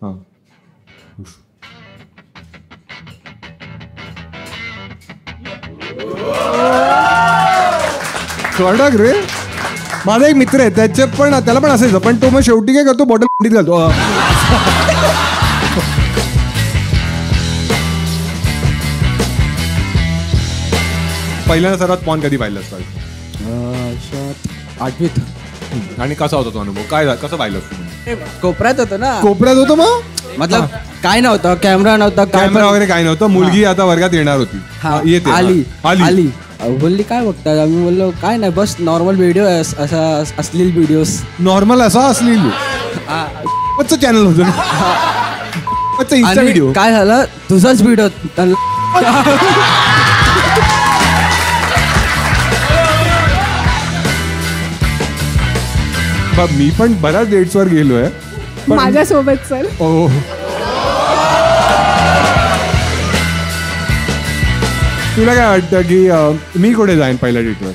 हां कडक रे. माझा एक मित्र आहे त्याला पण असायचं, पण तो मग शेवटी काय करतो, बॉटल खंडीत घालतो. पहिल्यांदा सर्वात पॉन कधी पाहिलं असतं? 8वीत. आणि कसा होता तो अनुभव? काय कसं पाहिलं असतं? कोपऱ्यात होतो ना. कोपऱ्यात होतं मग? मतलब काय नव्हतं, कॅमेरा नव्हता, कॅमेरा वगैरे काय नव्हतं. मुलगी आता वर्गात येणार होती. येते आली बोलली काय बघतात. आम्ही बोललो काय नाही, बस नॉर्मल व्हिडिओ असा असलेली व्हिडिओज. नॉर्मल असा असलेली चॅनल होतं इंस्टा व्हिडिओ. काय झालं, तुझाच व्हिडिओ. मी पण बऱ्याच डेट्सवर गेलोय माझ्यासोबत. सर तुला काय वाटतं की मी कुठे जाईन पहिल्या डेटवर?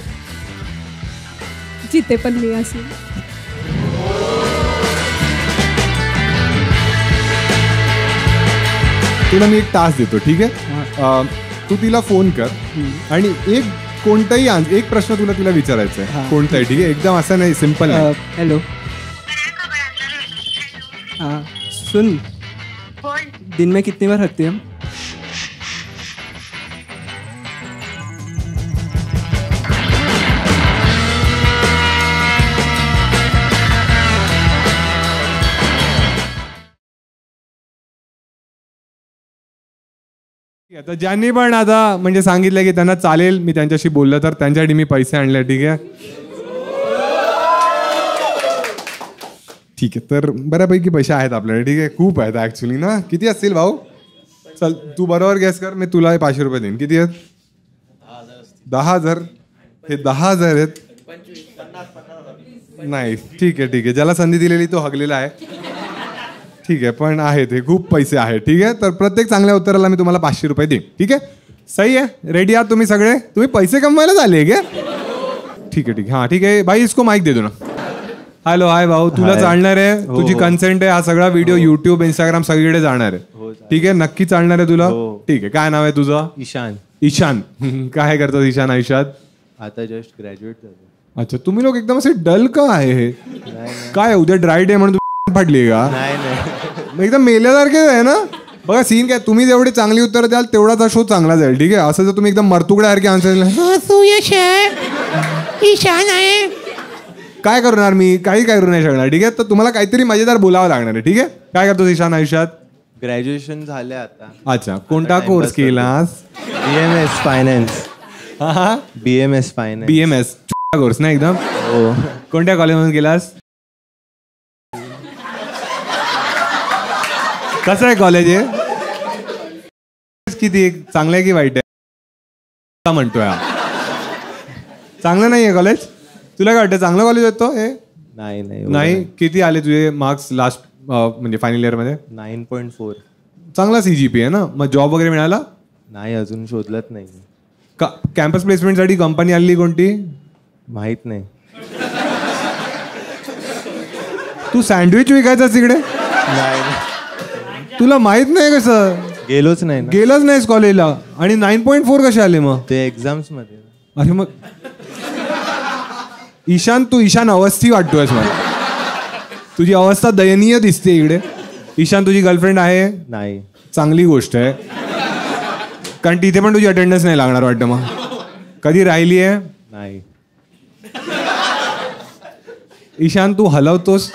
जिथे पण मी असेल. तुला मी एक टास्क देतो, ठीक आहे? तू तिला फोन कर आणि कोणताही एक प्रश्न तुला तिला विचारायचा आहे, कोणताही, ठीक आहे? एकदम असं नाही, सिंपल. हॅलो, हाँ सुन, दिन में कितनी बार हकते हम? आता ज्यांनी पण आता म्हणजे सांगितलं की त्यांना चालेल मी त्यांच्याशी बोललं तर त्यांच्यासाठी मी पैसे आणले, ठीक आहे? ठीक आहे, तर बऱ्यापैकी पैसे आहेत आपल्याकडे, ठीक आहे? खूप आहेत ऍक्च्युली ना. किती असतील भाऊ? चल तू बरोबर गॅस कर, मी तुला 500 रुपये देईन. किती आहेत? 10,000. हे 10,000 आहेत. नाही, ठीक आहे ठीक आहे, ज्याला संधी दिलेली तो हगलेला आहे, ठीक आहे? पण आहेत, हे खूप पैसे आहेत, ठीक आहे? तर प्रत्येक चांगल्या उत्तराला मी तुम्हाला 500 रुपये देईन, ठीक आहे? सही आहे? रेडी आहात तुम्ही सगळे? तुम्ही पैसे कमवायला झाले का? ठीक आहे ठीक आहे, हां ठीक आहे भाई, इसको माईक दे दो ना. हॅलो, हाय भाऊ, तुला चालणार आहे? तुझी कन्सेंट आहे? हा सगळा व्हिडिओ युट्यूब, इंस्टाग्राम सगळीकडे जाणार आहे, ठीक आहे? नक्की चालणार आहे तुला? ठीक आहे. काय नाव आहे तुझं? ईशान. ईशान, काय करतात ईशान आयुष्यात? आता जस्ट ग्रॅज्युएट झालो. अच्छा, तुम्ही लोक एकदम असे डल का आहे? हे काय उद्या ड्राय डे म्हणून फाटली का? नाही, एकदम मेल्यासारखे आहे ना. बघा सीन काय, तुम्ही जेवढी चांगली उत्तर द्याल तेवढाच शो चांगला जाईल, ठीक आहे? असं जर तुम्ही एकदम मरतुकड्यासारखे आन्सर ईशान आहे, काय करणार मी? काही करू नाही शकणार, ठीक आहे? तर तुम्हाला काहीतरी मजेदार बोलावं लागणार आहे, ठीक आहे? काय करतोस ईशान आयुष्यात? ग्रॅज्युएशन झाले आता. अच्छा, कोणता कोर्स केलास? BMS finance. BMS finance. BMS course ना एकदम? हो. कोणत्या कॉलेजमधून केलास? कसं आहे कॉलेज? आहे किती चांगलं आहे की वाईट आहे म्हणतोय? चांगलं नाही आहे कॉलेज? तुला काय वाटतं, चांगलं कॉलेज येतो हे? नाही. किती आले तुझे मार्क्स लास्ट म्हणजे फायनल इयर मध्ये? 9.4. चांगला CGPA आहे ना. मग जॉब वगैरे मिळाला? नाही, अजून शोधलत नाही. कॅम्पस प्लेसमेंटसाठी कंपनी आली कोणती? माहित नाही. तू सँडविच विकायचास तिकडे? नाही, तुला माहित नाही कसं? गेलोच नाही. गेलंच नाहीस कॉलेजला आणि 9.4 कसे आले मग? ते एक्झाम्स मध्ये. अरे मग ईशान, तू ईशान अवस्थी वाटतोयस मला. तुझी अवस्था दयनीय दिसते इकडे. ईशान, तुझी गर्लफ्रेंड आहे? नाही. चांगली गोष्ट आहे, कारण तिथे पण तुझी अटेंडन्स नाही लागणार वाटतं. मग कधी राहिली आहे? नाही. ईशान, तू हलवतोस?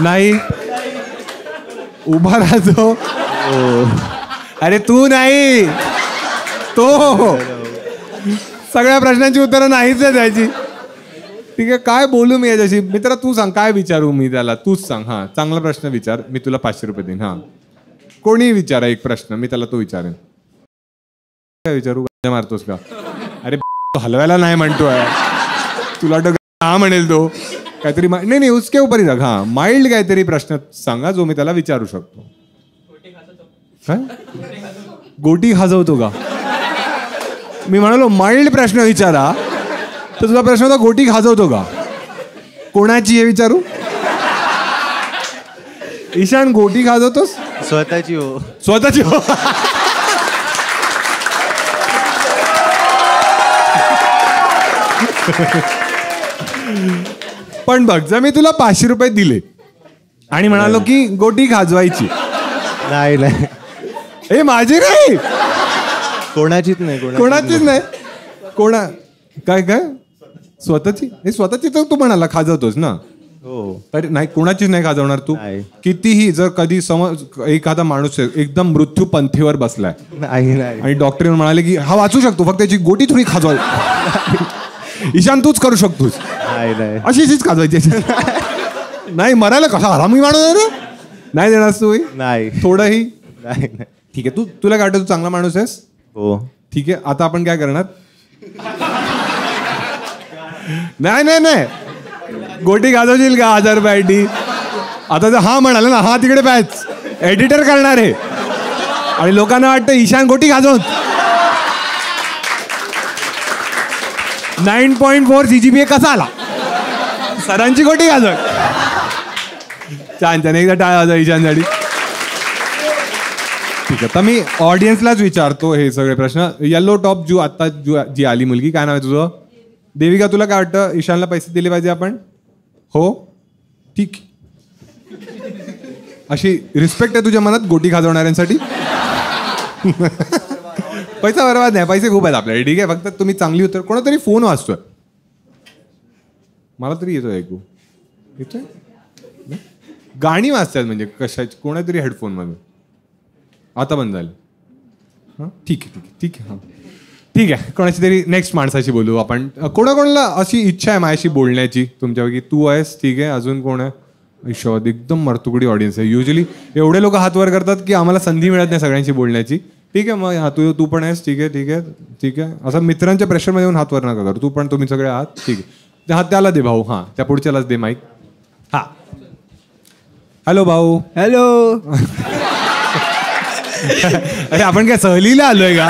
नाही. उभा राहतो? अरे तू नाही, तो. सगळ्या प्रश्नांची उत्तरं नाहीच आहे द्यायची, ठीक आहे? काय बोलू मी याच्याशी? मित्रा तू सांग, काय विचारू मी त्याला? तूच सांग. हां, चांगला प्रश्न विचार, मी तुला 500 रुपये देईन. हां, कोणी विचारा एक प्रश्न, मी त्याला तो विचारेन. काय विचारू? मारतोस का? अरे हलवायला नाही म्हणतोय, तुला वाटतं हा म्हणेल तो काहीतरी? नाही, उसके ऊपर ही रख. हां, माइल्ड काहीतरी प्रश्न सांगा जो मी त्याला विचारू शकतो. काय गोटी खाजवतो का? मी म्हणालो माइल्ड प्रश्न विचारा, तर तुझा प्रश्न होता गोटी खाजवतो का? कोणाची हे विचारू? ईशान गोटी खाजवतोस स्वतःची हो. स्वतःची हो. पण बघ जर मी तुला 500 रुपये दिले आणि म्हणालो की गोटी खाजवायची, नाही नाही हे माझी नाही, कोणाचीच नाही. कोणाचीच नाही. काय काय स्वतःची, हे स्वतःची तर तू म्हणाला खाजवतोस ना. हो. अरे नाही, कोणाचीच नाही खाजवणार तू. नाही. कितीही जर कधी समज एखादा माणूस एकदम मृत्यू पंथीवर बसलाय नाही नाही आणि डॉक्टर म्हणाले की हा वाचू शकतो, फक्त त्याची गोटी थोडी खाजवाय. ईशान तूच करू शकतोस, नाही नाही अशीच खाजवायची. नाही मरायला कसा हरामी माणूस आहे रे. नाही देणार तू नाही थोडंही. नाही नाही. ठीक आहे, तुला काय वाटतं तू चांगला माणूस आहेस. हो. ठीक आहे, आता आपण काय करणार. नाही नाही नाही, गोटी गाजवशील का 1000 रुपयासाठी. आता जर हा म्हणाला ना, हा तिकडे पॅच एडिटर करणार आहे आणि लोकांना वाटतं ईशान गोटी गाजवत. 9.4 CGPA कसा आला, सरांची गोटी गाजव. छान छान, एकदा टाळा वाजवा ईशानसाठी. ठीक आहे, तर मी ऑडियन्सलाच विचारतो हे सगळे प्रश्न. येलो टॉप जी आली मुलगी, काय नाव आहे तुझं. देविका, तुला काय वाटतं ईशानला पैसे दिले पाहिजे आपण. हो ठीक, अशी रिस्पेक्ट आहे तुझ्या मनात गोटी खाजवणाऱ्यांसाठी. पैसा बरबाद नाही, पैसे खूप आहेत आपल्याकडे. ठीक आहे, फक्त तुम्ही चांगली उत्तर. कोणातरी फोन वाजतोय, मला तरी येतोय ऐकू. येतोय गाणी वाजतात म्हणजे कशाची, कोणातरी हेडफोनमध्ये. आता बंद झालं. हां ठीक आहे ठीक आहे ठीक आहे. हां ठीक आहे, कोणाची तरी नेक्स्ट माणसाशी बोलू आपण. कोणाकोणाला अशी इच्छा आहे माझ्याशी बोलण्याची तुमच्यापैकी. तू आहेस, ठीक आहे. अजून कोण आहे. ईश्वर, एकदम मरतुकडी ऑडियन्स आहे. युजली एवढे लोक हात वर करतात की आम्हाला संधी मिळत नाही सगळ्यांशी बोलण्याची. ठीक आहे, मग हा तू पण आहेस, ठीक आहे ठीक आहे ठीक आहे. असं मित्रांच्या प्रेशरमध्ये येऊन हात वर नका करू. तू पण, तुम्ही सगळे आहात, ठीक आहे. हा त्याला दे भाऊ, हां त्या पुढच्यालाच दे माईक. हां हॅलो भाऊ. हॅलो. अरे आपण काय सहलीला आलोय का.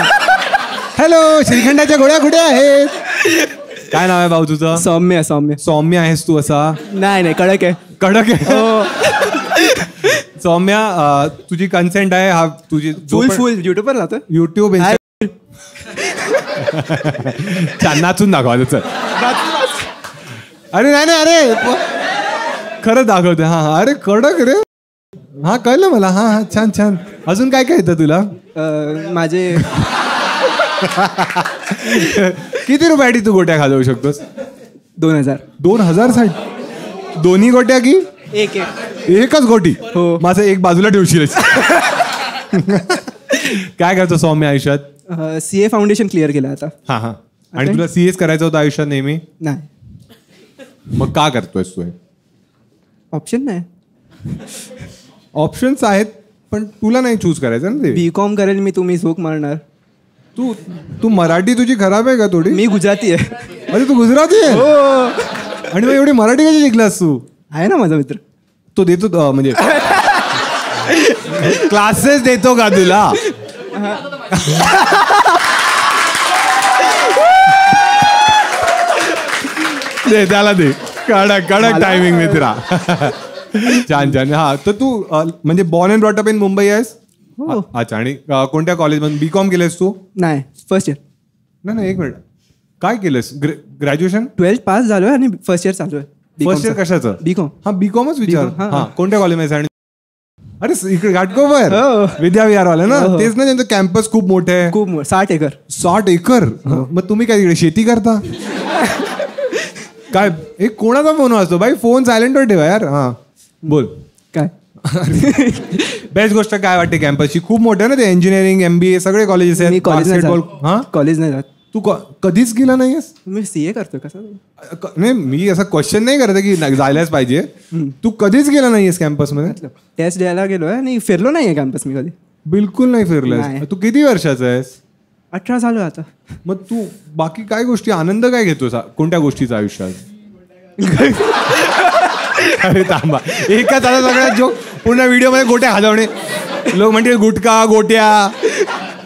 हॅलो, श्रीखंडाच्या गोळ्या कुठे आहेत. काय नाव आहे भाऊ तुझं. सौम्य. सौम्य. सौम्य आहेस तू असा. नाही कडक आहे. कडक आहे. सौम्या, तुझी कन्सेंट आहे. हा तुझी फुल युट्यूबवर राहतो. युट्यूब छान नाचून दाखवा चल. अरे नाही अरे खरं दाखवते. हा हा, अरे कडक रे. हा कळलं मला. हा हा छान छान. अजून काय काय येतं तुला. माझे किती रुपयासाठी तू गोट्या खाजवू शकतोस. 2000. 2000 साठी दोन्ही गोट्या की एक एकच गोटी. हो. माझं एक बाजूला ठेवशील. काय करतो सौम्य आयुष्यात. CA फाउंडेशन क्लिअर केलं आता. हा हा, आणि तुला CS करायचं होतं आयुष्यात नेहमी. नाही, मग का करतोयस तू. ऑप्शन नाही. ऑप्शन्स आहेत पण तुला नाही चूज करायचं ना ते. BCom करेल मी, तुम्ही झोक मारणार. तू मराठी तुझी खराब आहे का थोडी. मी गुजराती आहे. अरे तू गुजराती आहे. आणि मग एवढी मराठी कशी शिकलास तू. आहे ना माझा मित्र. तो देतो म्हणजे क्लासेस देतो का तुला. दे त्याला दे. कडक टायमिंग मित्रा. छान छान. हा तर तू म्हणजे born and brought up in Mumbai आहेस. अच्छा, आणि कोणत्या कॉलेजमध्ये BCom केलंस तू. नाही, फर्स्ट इयर. नाही एक मिनिट, काय केलंस. ग्रॅज्युएशन 12th पास झालोय आणि फर्स्ट इयर चालू आहे. फर्स्ट इयर कशाचं. BCom. हा BComच विचार. BCom, हा कोणत्या कॉलेजमध्ये. आणि अरे इकडे घाटकोपर विद्याविहारवाले ना. तेच ना, त्यांचं कॅम्पस खूप मोठे आहे. खूप 60 एकर. 60 एकर. मग तुम्ही काय तिकडे शेती करता. काय एक कोणाचा फोन वाजतो बाई. फोन सायलेंटवर ठेवा यार. हा बोल काय. बेस्ट गोष्ट काय वाटते कॅम्पसची. खूप मोठे ना ते. इंजिनिअरिंग MBA सगळे कॉलेजेस आहेत. कॉलेज नाही जात. तू कधीच गेला नाहीयेस. मी CA करतोय कसं. नाही मी असा क्वेश्चन नाही करत की जायलाच पाहिजे. तू कधीच गेला नाहीयेस कॅम्पसमध्ये. टेस्ट द्यायला गेलोय आणि फिरलो नाहीये कॅम्पस मी कधी. बिलकुल नाही फिरलास. नाही. तू किती वर्षाचा आहेस. 18 झालो आता. मग तू बाकी काय गोष्टी आनंद काय घेतोस कोणत्या गोष्टीचा आयुष्यात. अरे थांबा, एकाच आता सगळ्यात जोक. पुन्हा व्हिडिओमध्ये गोट्या खाजवणे. लोक म्हणतील गुटखा गोट्या.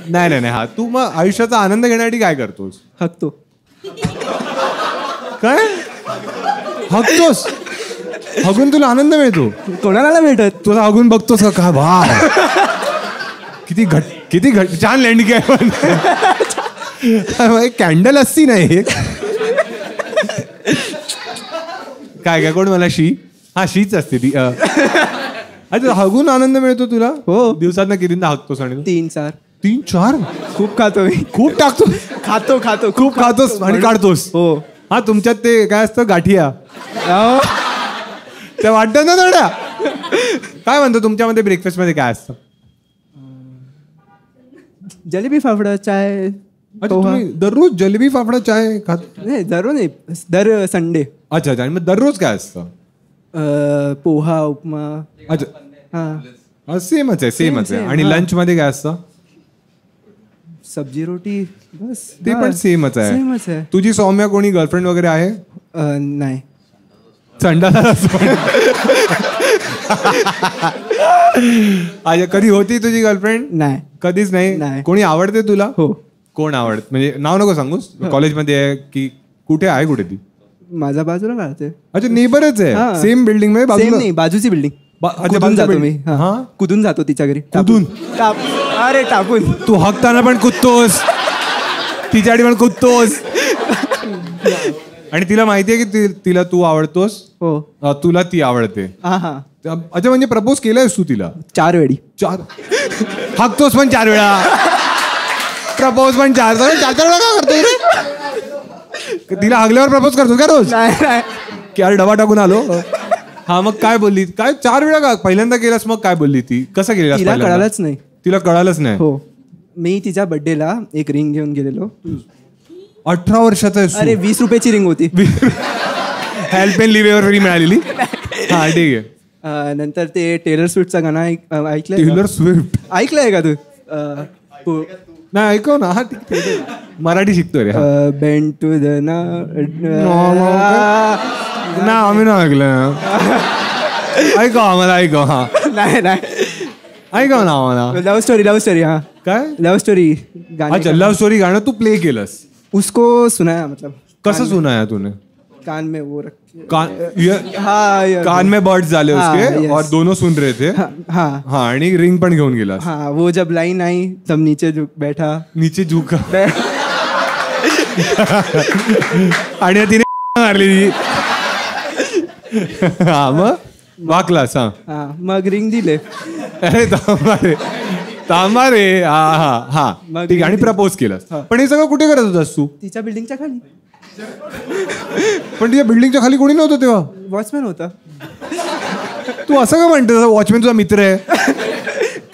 नाही हा तू मग आयुष्याचा आनंद घेण्यासाठी काय करतोस. हकतो. काय हकतोस. हगून तुला आनंद मिळतो. कोणाला भेटत. तुला हगून बघतोस का काय भाव किती घट छान लँडिंग आहे पण कॅन्डल असती नाही काय कोण मला शीच असते ती. अच्छा हगून आनंद मिळतो तुला. हो. दिवसात कितींदा हगतोस आणि 3-4 3-4 खूप खातो मी. खूप टाकतो. खातो खूप खातोस आणि काढतोस. हो. हा तुमच्यात ते काय असतं गाठिया ते वाटतं ना थोड्या. काय म्हणतो तुमच्यामध्ये ब्रेकफास्ट मध्ये काय असतं. जलेबी फाफडा चाय. अच्छा तुम्ही दररोज जलेबी फाफडा चाय खात. नाही दररोज नाही, दर संडे. अच्छा आणि मग दररोज काय असतं. पोहा उपमा. अच्छा हा सेमच आहे. आणि हा. लंच मध्ये काय असतं. सब्जी रोटी बस. ते पण सेमच आहे. तुझी सौम्या कोणी गर्लफ्रेंड वगैरे आहे. नाही. संडाला अच्छा कधी होती तुझी गर्लफ्रेंड. नाही. कधीच नाही. नाही. कोणी आवडते तुला. हो. कोण आवडत म्हणजे नाव नको सांगूस. कॉलेजमध्ये आहे की कुठे आहे कुठे ती. माझा बाजूला राहते. अच्छा नेबरच आहे. हा. सेम बिल्डिंग मध्ये सेम बाजूला. नाही, बाजूची बिल्डिंग. अच्छा, कुदून जातो building. मी. हा. कुदून जातो तिच्या घरी. कुदून? अरे टाकून. तू हकताना पण कुदतोस तिच्यासाठी पण कुदतोस आणि तिला माहितीये की तिला तू आवडतोस. हो. तुला ती आवडते. हा. अच्छा म्हणजे प्रपोज केलंयस तू तिला. 4 वेळी. 4 हकतोस पण 4 वेळा. प्रपोज पण 4 वेळा का करतो रे. तिला हगल्यावर प्रपोज करतो का रोज. नाही. की अरे डबा टाकून आलो. हा मग काय बोलली. काय 4 वेळा का पहिल्यांदा केलास मग काय बोलली ती. कसं केलं. तिला कळालंच नाही. तिला कळालंच नाही. हो. मी तिच्या बर्थडेला एक रिंग घेऊन गेलेलो. 18 वर्षाचा आहे. अरे 20 रुपयाची रिंग होती. हेल्प एंड लिव्हवर फ्री मिळालेली. हा ठीक आहे. नंतर ते टेलर स्विफ्टचा गाणं ऐकलंय. टेलर स्विफ्ट ऐकलंय का तू. नाही ऐकव ना. हा ठीक मराठी शिकतोय रे. बेंड टू द ना आम्ही ना ऐकलं. ऐकव आम्हाला ऐकव. हा नाही ऐकव ना आम्हाला. लव स्टोरी. हा काय लव स्टोरी अच्छा लव स्टोरी गाणं तू प्ले केलंस. उसको सुनाया मतलब. कसं सुनाया तूने. कान में वो रख. कान में बर्ड्स झाले उसके और दोनों सुन रहे थे. हाँ आणि रिंग पण घेऊन गेला. हाँ वो जब लाइन आई तब नीचे बैठा. नीचे झुका आणि तिने मारली. हा मग वाकलास. हा मग रिंग दिले. अरे थांबा रे. हा ठीक आहे. आणि प्रपोज केलास. पण हे सगळं कुठे करत होतास तू. तिच्या बिल्डिंगच्या खाली. पण तिच्या बिल्डिंगच्या खाली कोणी नव्हतं तेव्हा. वॉचमॅन होता. तू असं का म्हणतो. वॉचमॅन तुझा मित्र आहे.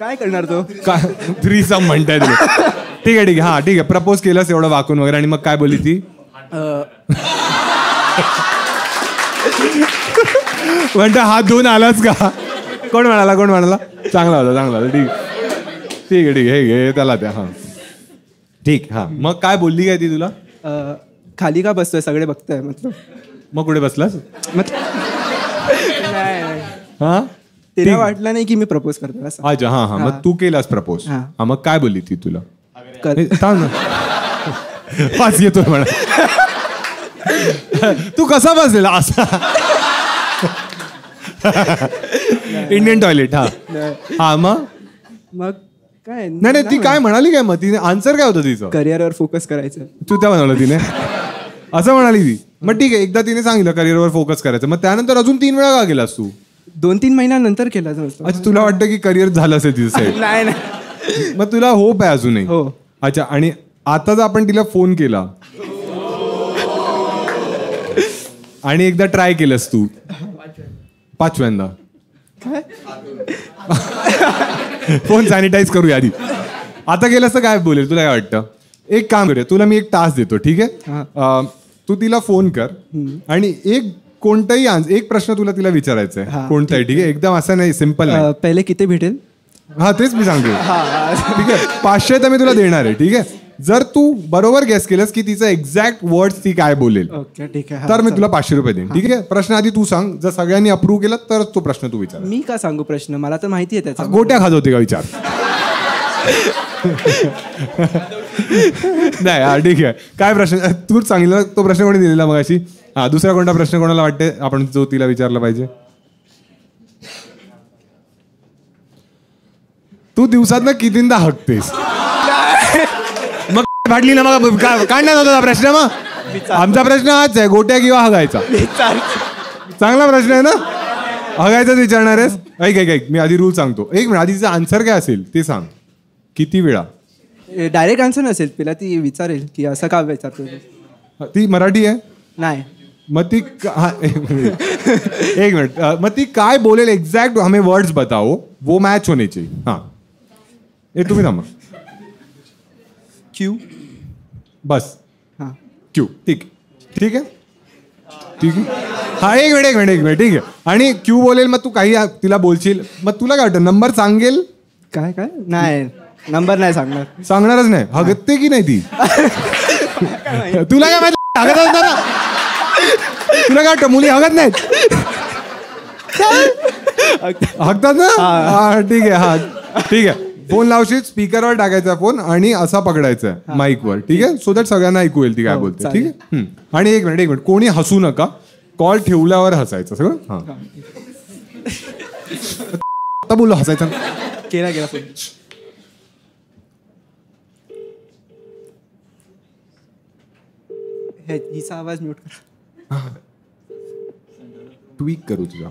काय करणार तो. काय 3 म्हणताय तुला. ठीक आहे हा ठीक आहे. प्रपोज केलास एवढं वाकून वगैरे आणि मग काय बोलली ती. म्हणता हात धुवून आलाच का. कोण म्हणाला. चांगला होता ठीक आहे हे त्याला द्या. हा ठीक. हा मग काय बोलली काय ती तुला. खाली का बसतोय सगळे बघताय मतलब. मग कुठे बसलास. नाही. हा तिला वाटलं नाही की मी प्रपोज करतो असं. अच्छा हा मग तू केलास प्रपोज. हा मग काय बोलली ती तुला. थांब ना. पाच येतोय म्हणा. तू कसा बसलेला असा. Indian toilet. हा मग काय नाही ती काय म्हणाली काय. मग तिने आन्सर काय होतं तिचं. करिअरवर फोकस करायचं. तू त्या म्हणाला तिने असं म्हणाली ती. मग ठीक आहे एकदा तिने सांगितलं करिअरवर फोकस करायचं. मग त्यानंतर अजून 3 वेळा का गेलास तू. 2-3 महिन्यानंतर केला. अच्छा तुला वाटतं की करिअर झालं असेल तिचं साईड. नाही मग तुला होप आहे अजूनही. हो. अच्छा आणि आता जर आपण तिला फोन केला आणि एकदा ट्राय केलंस तू 5व्यांदा. फोन सॅनिटाईज करूया आधी. आता गेलास तर काय बोलेल तुला काय वाटतं. एक काम करूया तुला मी एक टास्क देतो ठीक आहे. तू तिला फोन कर आणि कोणताही एक प्रश्न तुला तिला विचारायचा आहे. कोणताही ठीक आहे. एकदम असं नाही सिम्पल नाही. पहिले किती भेटेल. हा तेच मी सांगतो. ठीक आहे 500 तर मी तुला देणार आहे. ठीक आहे जर तू बरोबर गेस केलंस की तिचं एक्झॅक्ट वर्ड्स ती काय बोलेल ओके ठीक आहे. तर मी तुला 500 रुपये देईन. ठीक आहे प्रश्न आधी तू सांग. जर सगळ्यांनी अप्रूव्ह केला तर तो प्रश्न तू विचार. मी का सांगू प्रश्न. मला तर माहिती आहे त्याचा. गोट्या खात होते का विचार. नाही हा ठीक आहे. काय प्रश्न तूच सांगितलं तो प्रश्न कोणी दिलेला मग अशी. हा दुसरा कोणता प्रश्न कोणाला वाटते आपण जो तिला विचारला पाहिजे. तू दिवसातनं कितींदा हकतेस मग फाटली ना मग काढण्यात होता प्रश्न मग आमचा प्रश्न हाच आहे गोट्या किंवा हगायचा चांगला प्रश्न आहे ना हगायचाच विचारणार आहेस ऐक मी आधी रूल सांगतो एक मिनिट आधी तिचा आन्सर काय असेल ते सांग किती वेळा डायरेक्ट आन्सर नसेल तिला ती विचारेल की असं का विचारतो ती मराठी आहे नाही मग ती एक मिनिट मग ती काय बोलेल एक्झॅक्ट हमें वर्ड्स बताओ वो मॅच होने चाहिए हाँ हे तुम्ही थांबा क्यू बस हां क्यू ठीक आहे हा एक मिनिट ठीक आहे आणि क्यू बोलेल मग तू काही तिला बोलशील मग तुला काय वाटतं नंबर सांगेल काय नाही नंबर नाही सांगणारच नाही हगते की नाही ती तुला काय माहिती हगत असणार ना तुला काय वाटतं मुली हगत नाहीत हगतात ना हा ठीक आहे फोन लावशील स्पीकरवर टाकायचा फोन आणि असा पकडायचा माईकवर ठीक आहे सो दॅट सगळ्यांना ऐकू येईल ती काय बोलते ठीक आहे आणि एक मिनिट कोणी हसू नका कॉल ठेवल्यावर हसायचं सगळं हा आता बोललो हसायचं केला फोन हिचा आवाज म्यूट करा ट्वीक करू तुझा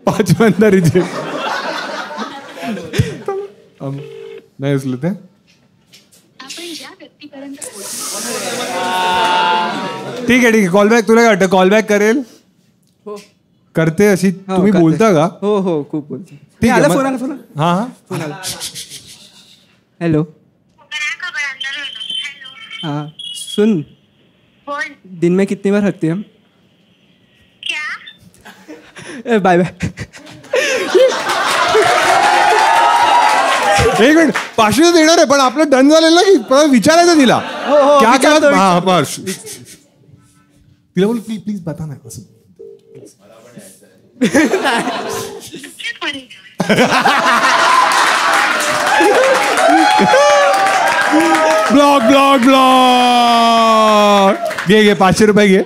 पाचव्यांदा रिजेक्ट नाही असलं ते ठीक आहे कॉलबॅक तुला काय वाटतं कॉलबॅक करेल करते अशी तुम्ही बोलता का हो खूप बोलतो ठीक आहे फोन हा हेलो हाँ सुन दिन में कितनी बार हकते हम क्या बाय बाय एक मिनिट 500 देणार आहे पण आपलं डन झालेलं ना की परत विचारायचं तिला क्या क्या हा बस तिला बोल प्लीज बता ना असं ब्लॉग घे 500 रुपये घे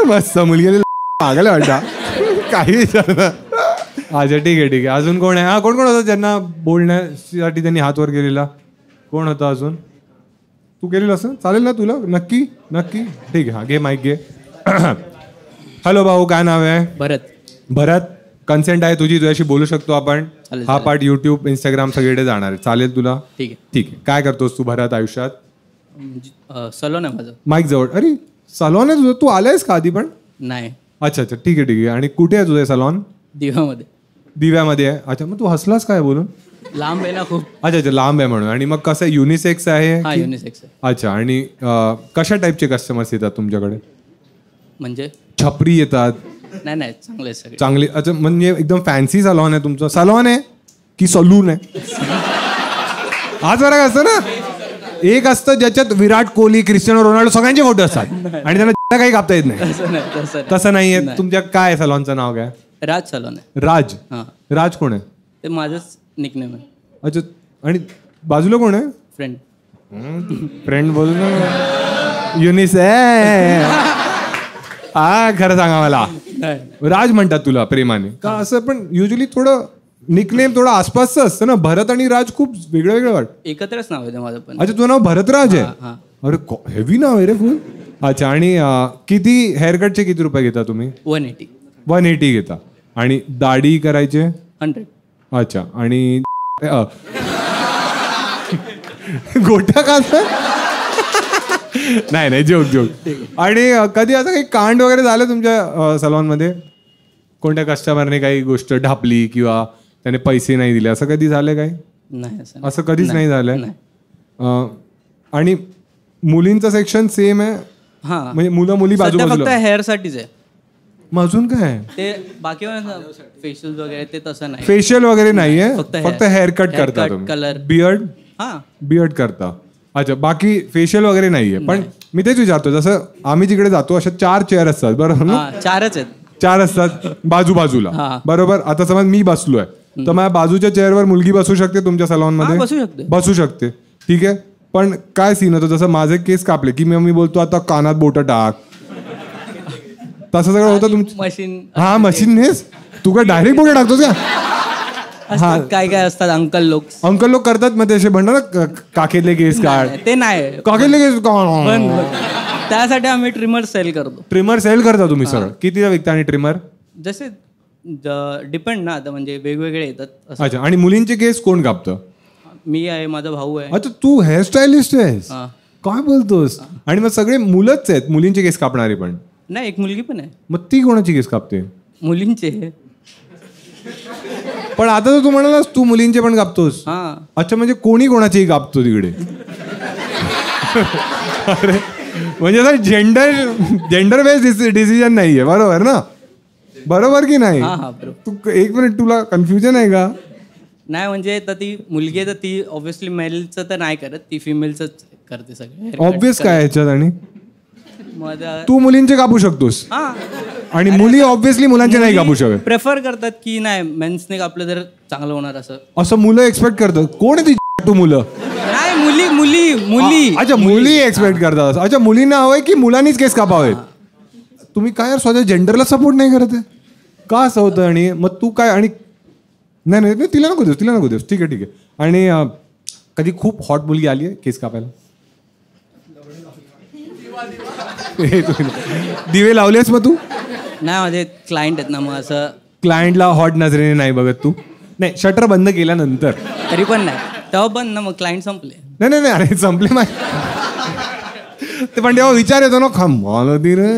मस्त मुलगी पागल वाटता काही विचारणार अच्छा ठीक आहे अजून कोण आहे हा कोण होतं ज्यांना बोलण्यासाठी त्यांनी हात वर केलेला कोण होता अजून तू केलेलं असं चालेल ना तुला नक्की ठीक आहे हा घे माईक घे हॅलो भाऊ काय नाव आहे भरत कन्सेंट आहे तुझ्याशी बोलू शकतो आपण हा पार्ट युट्यूब इंस्टाग्राम सगळीकडे जाणार आहे चालेल तुला ठीक आहे काय करतोस तू भरत आयुष्यात सलोन आहे माझं माईक जवळ अरे सलॉन आहे तुझं तू आलायस का आधी पण नाही अच्छा ठीक आहे आणि कुठे आहे तुझं सलॉन दिव्यामध्ये आहे अच्छा मग तू हसलास काय बोलून लांब आहे ना खूप अच्छा लांब आहे म्हणून आणि मग कसं युनिसेक्स आहे युनिसेक्स अच्छा आणि कशा टाईपचे कस्टमर्स येतात तुमच्याकडे म्हणजे छपरी येतात नाही चांगले सगळे चांगले अच्छा म्हणजे एकदम फॅन्सी सलॉन आहे तुमचं सलॉन आहे की सलून आहे आज फरक असतं ना एक असतं ज्याच्यात विराट कोहली क्रिस्टियानो रोनाल्डो सगळ्यांचे फोटो असतात आणि त्यांना काही कापता येत नाही तसं नाहीये तुमच्या काय सलॉनचं नाव काय राज सलॉन आहे राज कोण आहे ते माझंच निकनेम आहे अच्छा आणि बाजूला कोण आहे फ्रेंड बोलू ना युनिस आहे हा खरं सांगा मला राज म्हणतात तुला प्रेमाने का असं पण युजली थोडं निकनेम थोडं आसपासचं असतं ना भरत आणि राज खूप वेगळं वाटत एकत्रच नाव आहे माझं पण अच्छा तुझं नाव भरतराज आहे अरे हेवी नाव आहे रे फुल अच्छा आणि किती हेअरकटचे किती रुपये घेता तुम्ही 180 घेता आणि दाढी करायचे 100 अच्छा आणि गोट्या का नाही जोक आणि कधी असं काही कांड वगैरे झालं तुमच्या सलॉनमध्ये कोणत्या कस्टमरने काही गोष्ट ढापली किंवा त्याने पैसे नाही दिले असं कधी झालं काय नाही असं कधीच नाही झालंय आणि मुलींचं सेक्शन सेम आहे म्हणजे मुलं मुली बाजूला हेअर साठीच आहे अजून काय ते बाकी फेशियल वगैरे ते तसं नाही फेशियल वगैरे नाहीये फक्त हेअर कट करता कलर बियर्ड करता अच्छा बाकी फेशियल वगैरे नाहीये पण मी तेच विचारतो जसं आम्ही जिकडे जातो अशा 4 चेअर असतात बरोबर ना 4च आहेत 4 असतात बाजूला बरोबर आता समज मी बसलोय तर माझ्या बाजूच्या चेअरवर मुलगी बसू शकते तुमच्या सलॉन मध्ये बसू शकते ठीक आहे पण काय सीन होतं, जसं माझे केस कापले की मी बोलतो आता कानात बोटं टाक, तसं सगळं होतं तुमचं. मशीन हा मशीननेच तू काय डायरेक्ट बोटं टाकतोस का? असतात, काय काय असतात अंकल लोक करतात मग ते असे म्हणतात ना काखेतले केस काढ, ते नाही काखेतले केस काढ. बंद. त्यासाठी आम्ही ट्रिमर सेल करतो. ट्रिमर सेल करता तुम्ही सगळं? कितीला विकता आणि ट्रिमर? जसे डिपेंड ना, आता म्हणजे वेगवेगळे येतात असं. अच्छा, आणि मुलींचे केस कोण कापतं? मी आहे, माझा भाऊ आहे. अच्छा, तू हेअरस्टायलिस्ट आहेस? हा. काय बोलतोस? आणि मग सगळे मुलंच आहेत मुलींचे केस कापणारे पण? नाही, एक मुलगी पण आहे. मग ती कोणाची केस कापते? मुलींचे. पण आता तर तू म्हणालास तू मुलींचे पण कापतोस. हा. अच्छा, म्हणजे कोणी कोणाचेही कापतो तिकडे? अरे म्हणजे असं जेंडर बेस्ड डिसिजन नाहीये, बरोबर ना? बरोबर की नाही? हा बरोबर. तू एक मिनिट, तुला कन्फ्युजन आहे का? नाही म्हणजे तर ती मुलगी आहे तर ती ऑब्व्हियसली मेलचं तर नाही करत, ती फिमेलच करते सगळे. ऑब्विस काय ह्याच्यात? आणि मग तू मुलींचे कापू शकतोस हा, आणि मुली ऑब्विसली मुलांचे नाही कापू शकत. प्रेफर करतात की नाही मेन्सने कापलं तर चांगलं होणार असं मुलं एक्सपेक्ट करतात. कोण आहे ती तू मुलं? नाही, मुली. अच्छा, मुली एक्सपेक्ट करतात. अच्छा, मुलींना हवंय की मुलांनीच केस कापावेत? तुम्ही काय यार स्वतः जेंडरला सपोर्ट नाही करत आहे का? असं होतं. आणि मग तू काय? आणि नाही तिला नको देऊस. ठीक आहे. आणि कधी खूप हॉट मुलगी आली आहे केस कापायला? दिवे लावलेस मग तू? नाही, माझे क्लायंट आहेत ना, मग असं क्लायंटला हॉट नजरेने नाही बघत तू? नाही, शटर बंद केल्यानंतर तरी पण नाही, तेव्हा बंद ना, मग क्लायंट संपले. नाही अरे संपले माहिती ते, पण तेव्हा विचार येतो ना, खमाल होती रे.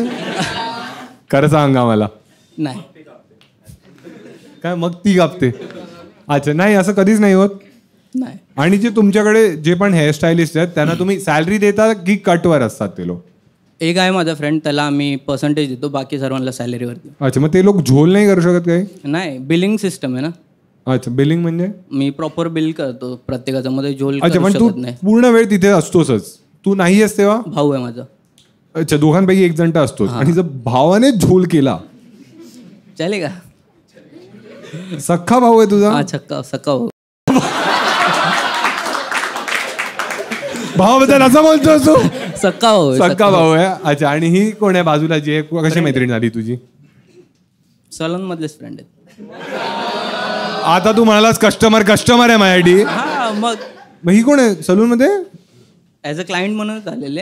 खरं सांगा मला. नाही काय मग ती कापते? अच्छा, नाही असं कधीच नाही होत. नाही. आणि जे तुमच्याकडे जे पण हेअरस्टायलिस्ट आहेत त्यांना तुम्ही सॅलरी देता की कटवर असतात ते लोक? एक आहे माझा फ्रेंड, त्याला आम्ही पर्सेंटेज देतो, बाकी सर्वांना सॅलरीवरती. अच्छा, मग ते लोक झोल नाही करू शकत काही? नाही, बिलिंग सिस्टम आहे ना. अच्छा, बिलिंग म्हणजे? मी प्रॉपर बिल करतो प्रत्येकाचं, मध्ये झोल अच्छा, करू पण तू शकत नाही. पूर्ण वेळ तिथे असतोसच? तू नाही आहेस तेव्हा? भाऊ आहे माझा. अच्छा, दोघांपैकी एक जण असतोस. आणि जर भावाने झोल केला चालेल का? सख्खा भाऊ आहे तुझा? हा, सख्खा भाऊ. भावाबद्दल असं बोलतोस तू? सख्खा भाऊ आहे, सख्खा भाऊ आहे. अच्छा, आणि ही कोण आहे बाजूला जी आहे? कशी मैत्रीण झाली तुझी? सलून मधलेच फ्रेंड आहेत. आता तू म्हणालास कस्टमर आहे माझ्यासाठी. हा, मग ही कोण आहे सलून मध्ये? ॲज अ क्लायंट म्हणूनच आलेले.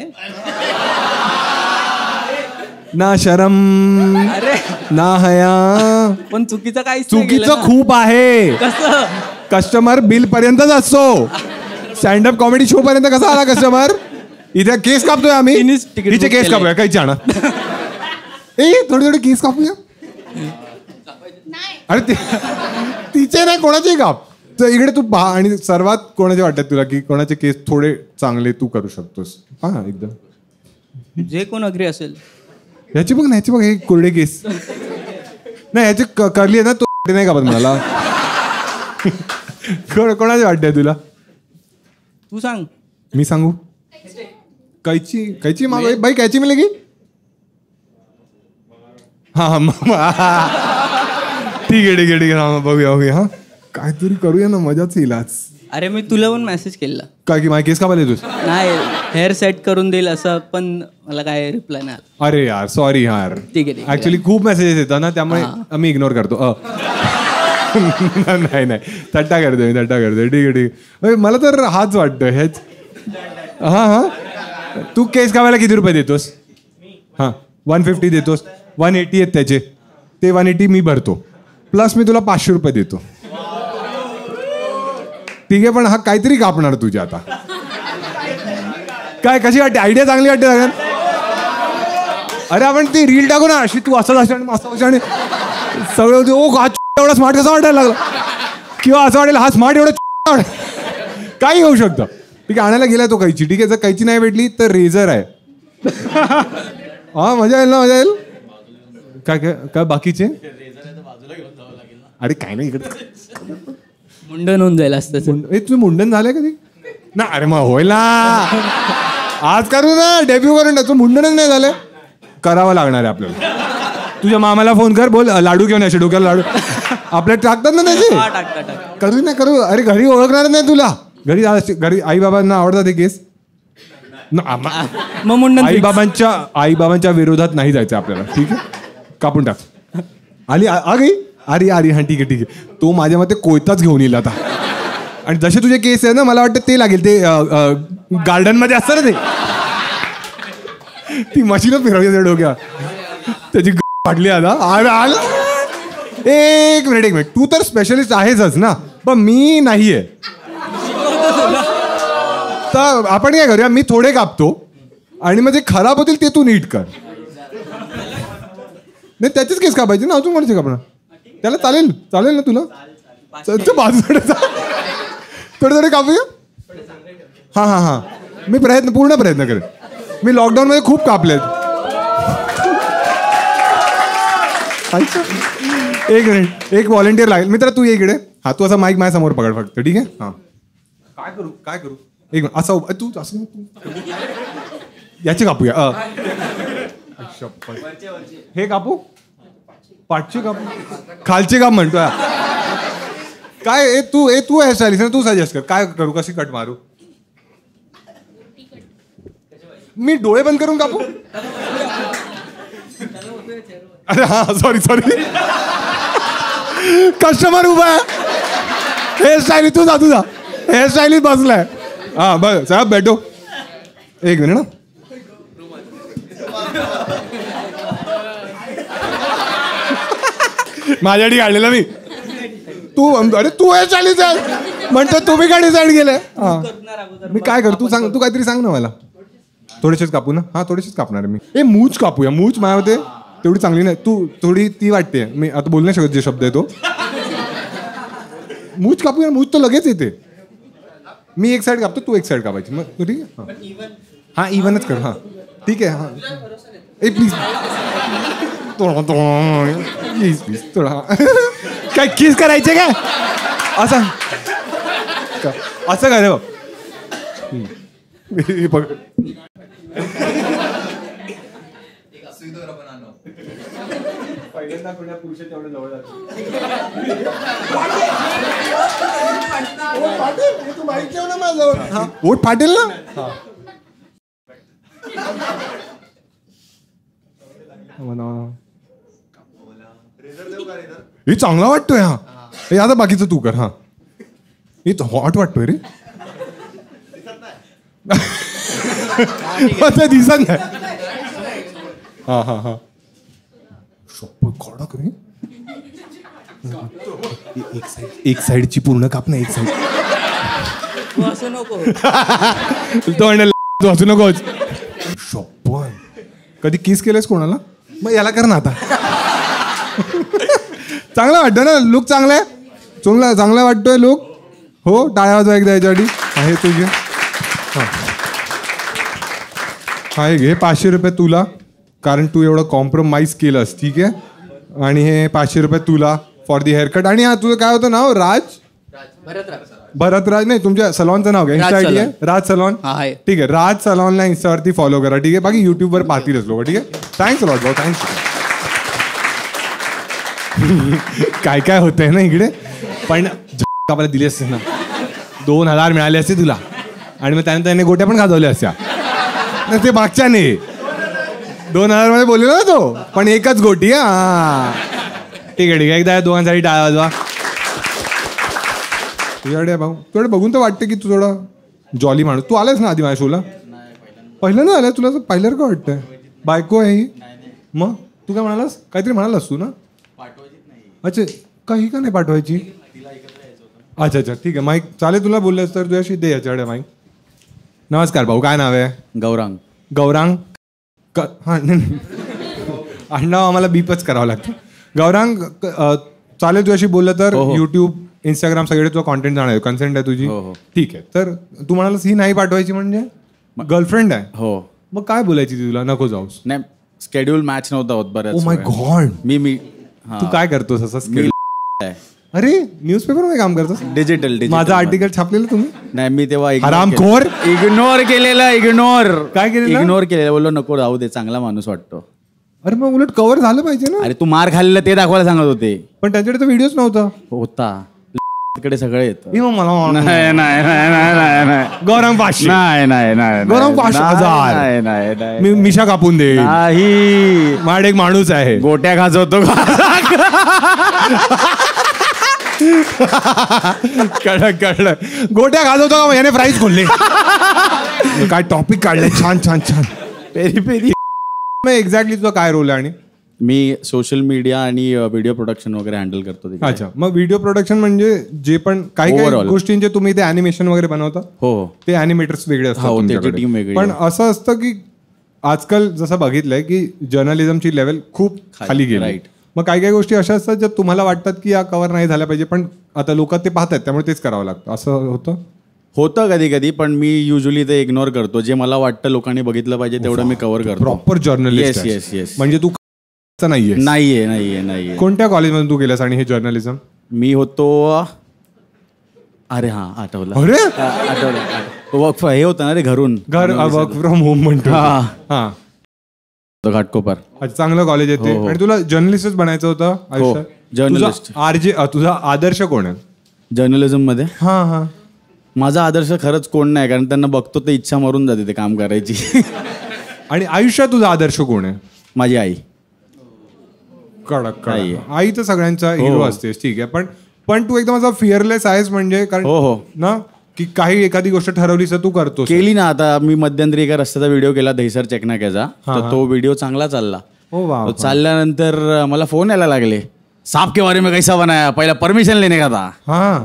ना शरम अरे ना हया. पण चुकीचं काहीच नाही केलं चुकीचं ना. खूप आहे. कसं? कस्टमर बिल पर्यंतच असतो. स्टँडअप कॉमेडी शो पर्यंत कसा आला कस्टमर? इथे केस कापतोय आम्ही. तिनेच ticket हिचे book केस केलंय. कापूया काही जाणं. थोडे केस कापूया. अरे तिचे नाही, कोणाचे काप. तर इकडे तू पहा. आणि सर्वात कोणाचे वाटतात तुला की कोणाचे केस थोडे चांगले तू करू शकतोस? हा, एकदम जे कोण अग्री असेल. ह्याची बघ हे कोरडे केस नाही, ह्याची करली आहे ना, तो नाही कापत मला. कोणाचे वाटतंय तुला? तू सांग. मी सांगू? कैची माग बाई, कैची मिळेल की? हा ठीक आहे. बघूया. हा, काहीतरी करूया ना, मजाच येईल आज. अरे मी तुला पण मेसेज केला काय की माझे केस कापायला येतोस? नाही, हेअर सेट करून देईल असं, पण मला काय रिप्लाय नाही आला. अरे यार, सॉरी यार. ठीक आहे. ऍक्च्युली खूप मेसेजेस येतात ना, त्यामुळे आम्ही इग्नोर करतो. नाही थट्टा करतोय. ठीक आहे. मला तर हाच वाटतं हेच. हा, तू केस कापायला किती रुपये देतोस? हां, 150 देतोस. 180 आहेत त्याचे. ते 180 मी भरतो, प्लस मी तुला 500 रुपये देतो. ठीक आहे, पण हा काहीतरी कापणार तुझ्या आता. काय, कशी वाटते आयडिया? चांगली वाटते सगळ्यात? अरे आपण ती रील टाकू ना अशी, तू असं आणि मस्त आणि सगळं होते. ओ हा एवढा स्मार्ट कसा वाटायला लागला? किंवा असं वाटेल हा स्मार्ट एवढं काही होऊ शकतं. ठीक आहे, आणायला गेला तो कैची. ठीक आहे, जर कैची नाही भेटली तर रेझर आहे. हा, मजा येईल ना, मजा येईल. काय बाकीचे? अरे काय नाही, इकडे मुंडन होऊन जाईल असतं. तुम्ही मुंडन झालंय कधी? ना, अरे मग होईल ना, आज करू ना, डेब्यू करून तू मुंडनच नाही झालंय. करावं लागणार आहे आपल्याला. तुझ्या मामाला फोन कर, बोल लाडू घेऊन यायचे, डोक्याला लाडू आपल्या टाकतात ना त्याचे. करू ना करू. अरे घरी ओळखणार नाही तुला. घरी आई बाबांना आवडतात ते केस. मग मुंडन आईबाबांच्या विरोधात नाही जायचं आपल्याला. ठीक आहे, कापून टाक. आली अरे हा ठीक आहे तो माझ्या मते कोयताच घेऊन येईल आता. आणि जसे तुझे केस आहे ना मला वाटतं ते लागेल ते गार्डन मध्ये असतं ना ती मशीनच फिरवली डोक्या त्याची फाटली आता. एक मिनिट तू तर स्पेशलिस्ट आहेसच ना पण मी नाहीये. तर आपण काय करूया मी थोडे कापतो आणि मग जे खराब होतील ते तू नीट कर. नाही त्याचेच केस कापायचे ना अजून कोणाचे कापणार त्याला चालेल ना तुला बाजूकडे थोडे थोडे कापूया. हा मी पूर्ण प्रयत्न करेन. मी लॉकडाऊन मध्ये खूप कापलेत. एक मिनिट एक व्हॉलेंटियर लागेल मित्र तू ये इकडे. हा तू असा माईक माझ्या समोर पकड फक्त. ठीक आहे हा काय करू एक मिनिट असं तू असं याचे कापूया. हे कापू पाठचे कापू खालचे काप म्हणतोय काय तू हेअरस्टाईलिस्ट ना तू सजेस्ट कर काय करू कशी कट मारू. मी डोळे बंद करून कापू. अरे हा सॉरी कस्टमर उभा आहे. हेअरस्टाईलिस्ट तुझा हेअरस्टाईलिस्ट बसलाय. हा बस साहेब बैठो एक मिनिट ना. माझ्यासाठी काढलेला मी तू हेअरस्टाईलिस्ट आहे म्हणतो तुम्ही काय डिसाईड केलंय. हा मी काय करू तू काहीतरी सांग ना मला. थोडेसेच कापू ना. हा थोडेसेच कापणार मी. मूछ कापूया. मूछ माझ्या होते तेवढी चांगली नाही तू थोडी ती वाटते. मी आता बोलू नाही शकत जे शब्द आहे तो. मूछ कापूया. मूछ तर लगेच येते. मी एक साईड कापतो तू एक साईड कापायची मग तू ठीक आहे. हा इव्हनच कर. हा ठीक आहे. हा ए प्लीज प्लीज थोडा काय किस करायचे काय असं काय रे बघ. पहिल्यांदा कोणत्या पुरुषाच्या एवढं जवळ जातो. वोट फाटेल ना. हे चांगला वाटतोय. हा हे आता बाकीचं तू कर. हा हे हॉट वाटतोय रे. दिसत नाही. हा कडक रे. एक साईडची पूर्ण काप ना. एक साईड तो हसू नकोच. शोपन कधी किस केलंयस कोणाला मग याला कर ना आता. चांगला वाटतं ना लुक. चांगला आहे चांगला वाटतोय लुक. हो टाळ्या वाजवा एकदा याच्यासाठी. आहे तुझे हा हे घे 500 रुपये तुला कारण तू एवढं कॉम्प्रोमाइज केलंस. ठीक आहे आणि हे 500 रुपये तुला फॉर दी हेअरकट. आणि हा तुझं काय होतं नाव भरतराज नाही तुमच्या सलॉनचं नाव काय इन्स्टा आयडी आहे राज सलॉन. ठीक आहे राज सलॉनला इन्स्टावरती फॉलो करा. ठीक आहे बाकी युट्यूबवर पाहतीलच लोक. ठीक आहे थँक्स लॉट भाऊ थँक्स. काय होतंय ना इकडे पण आपल्याला दिली असते ना 2000 मिळाले असते तुला आणि मग त्यानंतर त्याने गोट्या पण गाजवल्या असत्या. ते मागच्याने 2000 मध्ये बोललो ना तो पण एकच गोटी. हा ठीक आहे एकदा दोघांसाठी टाळा वाजवा. तुझ्याकडे भाऊ तुझ्याकडे बघून तर वाटतं की तू थोडा जॉली माणूस. तू आलास ना आधी माझ्या शोला पहिलं ना आलाय तुला पहिल्यावर का वाटतंय. बायको आहे ही मग तू काय म्हणालास काहीतरी म्हणालास तू ना. अच्छा काही का नाही पाठवायची. अच्छा ठीक आहे माईक चालेल तुला बोललेस तर तुझ्याशी दे याच्याकडे माईक. नमस्कार भाऊ काय नाव आहे. गौरांग हां आडनाव आम्हाला बीपच करावं लागतं. गौरांग चालेल तुझ्याशी बोललं तर युट्यूब इंस्टाग्राम सगळे तुझा कॉन्टेंट जाणार कन्सेंट आहे तुझी. ठीक आहे तर तू म्हणालास ही नाही पाठवायची म्हणजे गर्लफ्रेंड आहे. हो मग काय बोलायची तुला नको जाऊस. नाही स्केड्यूल मॅच नव्हता होत बरं. Oh my God. मी तू काय करतोस असं स्केड्यूल. अरे न्यूजपेपर मध्ये काम करतोस. डिजिटल माझं आर्टिकल छापलेलं तुम्ही. नाही मी तेव्हा हरामखोर इग्नोर केलेलं. काय केलेलं इग्नोर केलेलं बोललो नको राहू दे चांगला माणूस वाटतो. अरे मग उलट कव्हर झालं पाहिजे ना. अरे तू मार खाल्लेलं ते दाखवायला सांगत होते पण त्यांच्याकडे तर व्हिडिओच नव्हता. होता तिकडे सगळे येतं. मला गौरंग 500. नाही गौरंग 5,000. नाही मिशा कापून दे. नाही माझ्याकडे एक माणूस आहे. गोट्या खाजवतो कळलं गोट्या घालवतो का याने प्राईज खोलले. काय टॉपिक काढले. छान पेरी पेरी. एक्झॅक्टली तुझा काय रोल आहे? आणि मी सोशल मीडिया आणि व्हिडिओ प्रोडक्शन वगैरे हँडल करतो तिकडे. अच्छा, मग व्हिडिओ प्रोडक्शन म्हणजे जे पण काही Overall. गोष्टींचे तुम्ही ते अॅनिमेशन वगैरे बनवता. हो ते अॅनिमेटर्स वेगळे असतात हो, त्याची तुमच्याकडे. team वेगळी पण आहे. असं असतं की आजकाल जसं बघितलंय की जर्नलिझमची लेवल खूप खाली गेली. right. मग काही गोष्टी अशा असतात ज्या तुम्हाला वाटतात की या कव्हर नाही झाल्या पाहिजे, पण आता लोक ते पाहतात त्यामुळे तेच करावं लागतं. असं होतं कधी कधी, पण मी युजली ते इग्नोर करतो. जे मला वाटतं लोकांनी बघितलं पाहिजे तेवढं मी कव्हर करतो. Proper journalist. येस. म्हणजे तू नाहीये. नाहीये. कोणत्या कॉलेजमधून तू गेलास आणि हे जर्नलिझम? मी होतो, अरे हा आठवलं. अरे आठवलं वर्क हे होतं ना रे घरून. वर्क फ्रॉम होम म्हणतो. हा घाटकोपर. अच्छा, चांगलं कॉलेज आहे ते. आणि तुला जर्नलिस्टच बनायचं होतं आयुष्यात? जर्नलिस्ट. तुझा आदर्श कोण आहे जर्नलिझम मध्ये? हा माझा आदर्श खरंच कोण नाही, कारण त्यांना बघतो ते इच्छा मरून जाते ते काम करायची. आणि आयुष्यात तुझा आदर्श कोण आहे? माझी आई. कडक. आई तर सगळ्यांचा हिरो असते, ठीक आहे. पण तू एकदम असा फिअरलेस आहेस म्हणजे कारण हो ना की काही एखादी गोष्ट ठरवलीस तर तू करतो. केली ना. आता मी मध्यंतरी एका रस्त्याचा व्हिडिओ केला दहीसर चेकनाक्याचा, तर तो व्हिडिओ चांगला चालला. तो चालल्यानंतर मला फोन यायला लागले, सांप के बारे में कैसा बनाया, पहिला परमिशन लेने का था.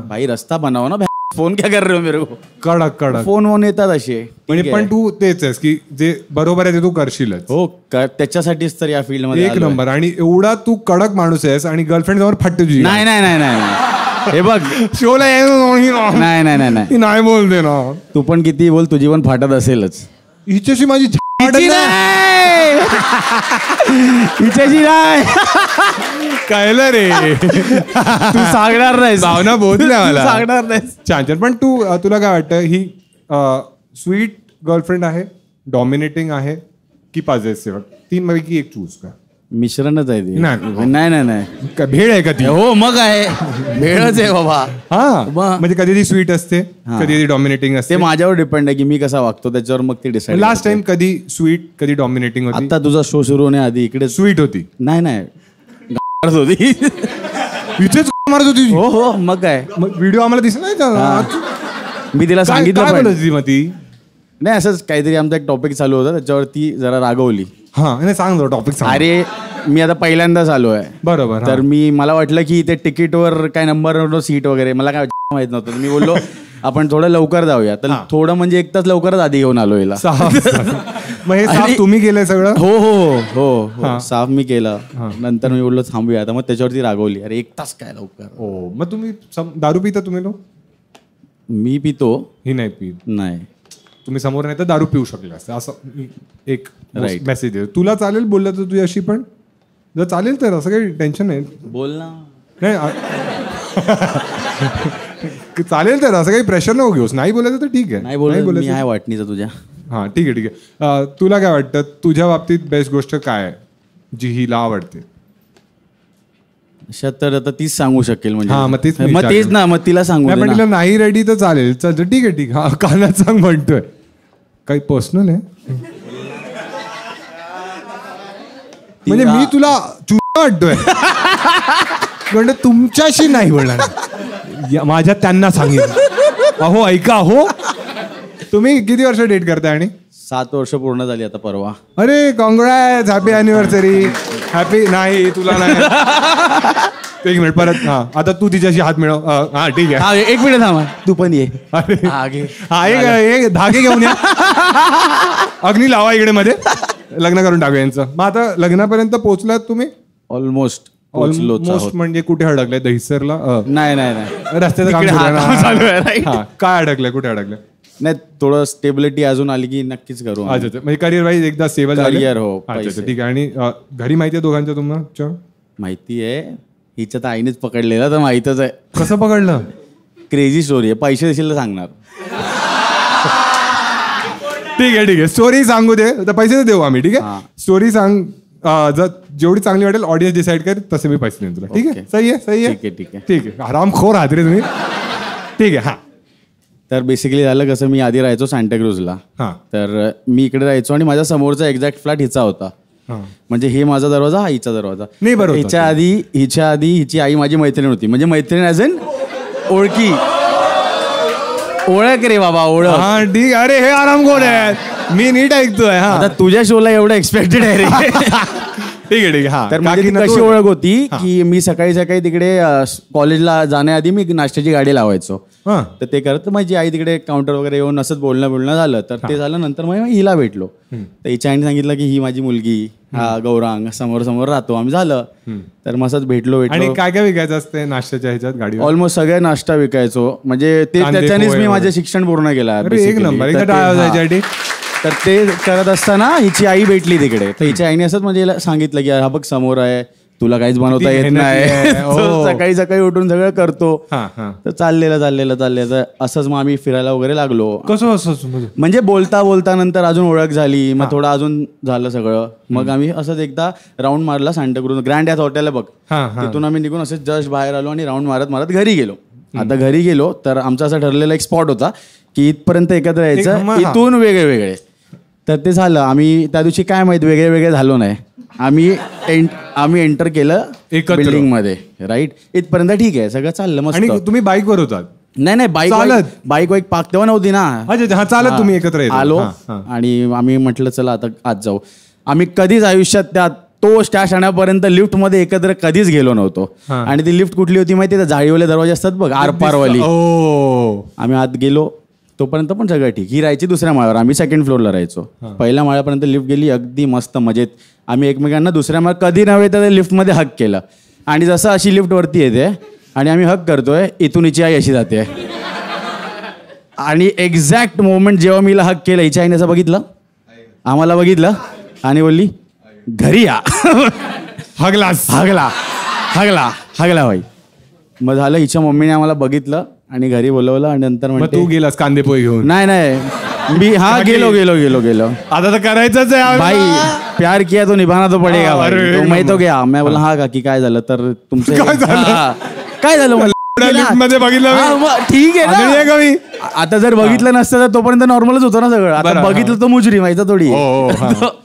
भाई रस्ता बनाओ ना, फोन क्या कर रहे हो मेरे को. कडक फोन येतात असे. म्हणजे पण तू तेच आहेस की जे बरोबर आहे ते तू करशीलच. हो, त्याच्यासाठीच तर या फील्ड मध्ये एक नंबर. आणि एवढा तू कडक माणूस आहेस आणि गर्लफ्रेंड जवळ फट तुझी. नाही हे बग शोला नाही नाही बोलते ना. तू पण किती बोल, तुझी पण फाटत असेलच. हिच्याशी माझी हिच्याशी नाही. कळलं रे. तू सांगणार नाही, भावना बोलल्या मला. सांगणार नाही. छान. पण तुला काय वाटतं, ही स्वीट गर्लफ्रेंड आहे, डॉमिनेटिंग आहे की पॉझेसिव्ह? 3 पैकी एक चूज का? मिश्रणच आहे ते. नाही काय भेळ आहे का ती? हो मग आहे, भेळच आहे बाबा. हा म्हणजे कधी ती स्वीट असते, कधी ती डॉमिनेटिंग असते. ते माझ्यावर डिपेंड आहे की मी कसा वागतो त्याच्यावर मग ते डिसाईड. लास्ट टाइम कधी स्वीट कधी डॉमिनेटिंग होती? आता तुझा शो सुरू होण्याआधी इकडे स्वीट होती. नाही होती. इथेच मारत होती. हो मग काय. मग व्हिडिओ आम्हाला दिसला नाही. मी तिला सांगितलं काय पण बोलत होती मग ती? नाही, असंच काहीतरी आमचा एक टॉपिक चालू होता, त्याच्यावरती जरा रागवली. हा सांग टॉपिक सांग. अरे मी आता पहिल्यांदाच आलो आहे. बरोबर. तर मला वाटलं की ते तिकीटवर काय नंबर सीट वगैरे मला काय माहित नव्हतं. मी बोललो आपण थोडं लवकर जाऊया. तर थोडं म्हणजे 1 तास लवकरच आधी घेऊन आलो हिला. मग हे साफ तुम्ही केलंय सगळं? हो साफ मी केलं. नंतर मी बोललो थांबूया. आता मग त्याच्यावरती रागवली, अरे 1 तास काय लवकर. हो. मग तुम्ही दारू पिता तुम्ही लोक? मी पितो. ही नाही पित. नाही. तुम्ही समोर नाही तर दारू पिऊ शकले असं एक Right. मेसेज आहे. तुला चालेल बोललं तर तुझ्याशी? पण जर चालेल तर असं काही टेन्शन नाही. बोल ना. नाही चालेल तर असं काही प्रेशर नको घेऊस. नाही बोलायचं तर ठीक आहे. नाही बोलायचं. मी आहे वाटणीचा तुझ्या. हा ठीक आहे. तुला काय वाटतं तुझ्या बाबतीत बेस्ट गोष्ट काय आहे जी हिला आवडते? अशा तर आता तीच सांगू शकेल. म्हणजे हा, मग तेच ना, मग तिला सांगू नाही, दे पण ना. तिला नाही रेडी तर चालेल. चल ठीक आहे. हा कानात सांग म्हणतोय. काही पर्सनल आहे म्हणजे मी तुला वाटतोय म्हणजे तुमच्याशी नाही बोलणार. माझ्या त्यांना सांगितलं. अहो ऐका, हो तुम्ही किती वर्ष डेट करताय? आणि 7 वर्ष पूर्ण झाली आता परवा. अरे कॉंग्रॅट्स, हॅपी अॅनिव्हर्सरी. हॅपी. नाही तुला नाही. 1 मिनिट परत. हा आता तू तिच्याशी हात मिळव. हा ठीक आहे. 1 मिनिट थांबा, तू पण ये. अरे आगे. हा एक धागे घेऊन या. अग्नी लावा इकडे मध्ये. लग्न करून टाकूया यांचं. मग आता लग्नापर्यंत पोहोचलात तुम्ही? ऑलमोस्ट म्हणजे कुठे अडकलाय? दहिसरला? नाही रस्त्याचं काम चालू आहे. काय अडकलंय? कुठे अडकलंय? नाही, थोडं स्टेबिलिटी अजून आली की नक्कीच करू. अच्छा. म्हणजे करिअर वाईज एकदा स्टेबल Career, हो, अच्छा ठीक आहे. आणि घरी माहिती आहे दोघांच्या तुम्हाला? माहिती आहे. हिच्या तर आईनेच पकडलेलं तर माहितच आहे. कसं पकडलं? क्रेझी स्टोरी आहे. पैसे देशील तर सांगणार. ठीक आहे. स्टोरी सांगू दे तर पैसे तर देऊ आम्ही. ठीक आहे. स्टोरी सांग. जर जेवढी चांगली वाटेल ऑडियन्स डिसाईड कर तसे मी पैसे देईन तुला. ठीक आहे. सही आहे. ठीक आहे. ठीक आहे. आरामखोर आहात रे तुम्ही. ठीक आहे. हा तर बेसिकली झालं कसं, मी आधी राहायचो सांताक्रूजला. तर मी इकडे राहायचो आणि माझ्या समोरचा एक्झॅक्ट फ्लॅट हिचा होता. म्हणजे हे माझा दरवाजा, हा हिचा दरवाजा. नाही बरोबर. हिच्या आधी हिची आई माझी मैत्रीण होती. म्हणजे मैत्रीण ॲज इन ओळखी, ओळख रे बाबा, ओळख. हा ठीक. अरे हे आराम कोण आहे, मी नीट ऐकतोय. हा आता तुझ्या शोला एवढं एक्सपेक्टेड आहे रे. ठीक आहे ठीक आहे. हा तर माझी कशी ओळख होती की मी सकाळी सकाळी तिकडे कॉलेजला जाण्याआधी मी नाश्त्याची गाडी लावायचो. तर ते करत माझी आई तिकडे काउंटर वगैरे येऊन असंच बोलणं झालं. तर ते झालं, नंतर मग हिला भेटलो. तर हिच्या आईने सांगितलं की ही माझी मुलगी, हा गौरांग, समोर समोर राहतो. आम्ही झालं. तर मस्तच भेटलो. आणि काय काय विकायचं असते नाश्त्याच्या ह्याच्यात गाडी? ऑलमोस्ट सगळे नाश्ता विकायचो. म्हणजे ते त्याच्यानेच मी माझे शिक्षण पूर्ण केलं. एक नंबर. तर ते करत असताना हिची आई भेटली तिकडे. तर हिच्या आईने असंच म्हणजे सांगितलं की हा बघ समोर आहे, तुला काहीच बनवता येत नाही, सकाळी सकाळी उठून सगळं करतो. तर चाललेलं असंच मग आम्ही फिरायला वगैरे लागलो. कसं असं म्हणजे बोलता नंतर अजून ओळख झाली. मग थोडं अजून झालं सगळं. मग आम्ही असंच एकदा राऊंड मारला सांताक्रूज ग्रँड ह्याच हॉटेल आहे बघ. तिथून आम्ही निघून असंच जस्ट बाहेर आलो आणि राऊंड मारत घरी गेलो. आता घरी गेलो तर आमचा असा ठरलेला एक स्पॉट होता की इथपर्यंत एकत्र यायचं, इथून वेगळे वेगळे. तर ते झालं. आम्ही त्या दिवशी काय माहित वेगळे वेगळे झालो नाही. आम्ही एंटर केलं बिल्डिंग मध्ये, राईट. इथपर्यंत ठीक आहे, सगळं चाललं मस्त. आणि तुम्ही बाईकवर होतात? नाही बाईक पाक तेव्हा नव्हती ना. चालत तुम्ही एकत्र आलो आणि आम्ही म्हटलं चला आता आज जाऊ. आम्ही कधीच आयुष्यात तो स्टॅश आणण्यापर्यंत लिफ्ट मध्ये एकत्र कधीच गेलो नव्हतो. आणि ती लिफ्ट कुठली होती माहिती? जाळीवाले दरवाजे असतात बघ, आरपारवाली. आम्ही आत गेलो तोपर्यंत पण सगळं ठीक. ही राहायची दुसऱ्या माळ्यावर, आम्ही सेकंड फ्लोअरला राहायचो. पहिल्या माळ्यापर्यंत लिफ्ट गेली, अगदी मस्त मजेत. आम्ही एकमेकांना दुसऱ्या माळ कधी नव्हे तर लिफ्टमध्ये हक केलं. आणि जसं अशी लिफ्ट वरती येते आणि आम्ही हक करतोय, इथून हिची आई अशी जाते. आणि एक्झॅक्ट मोमेंट जेव्हा मी हक केलं, हिच्या आईने असं बघितलं, आम्हाला बघितलं आणि बोलली घरी या. हगला भाई. मग झालं, हिच्या मम्मीने आम्हाला बघितलं आणि घरी बोलवलं. आणि नंतर तू गेलास कांदे पोहे घेऊन? नाही मी गेलो. आता तर करायचंच आहे भाई, प्यार किया तो निभाना तो पडेगा भाई, तो मैं तो गया. मैं बोला हा काकी काय झालं? तर तुमचं काय झालं मध्ये बघितलं? ठीक आहे ना. आता जर बघितलं नसतं तर तोपर्यंत नॉर्मलच होतं ना सगळं. आता बघितलं तो मुजरी माहिती थोडी.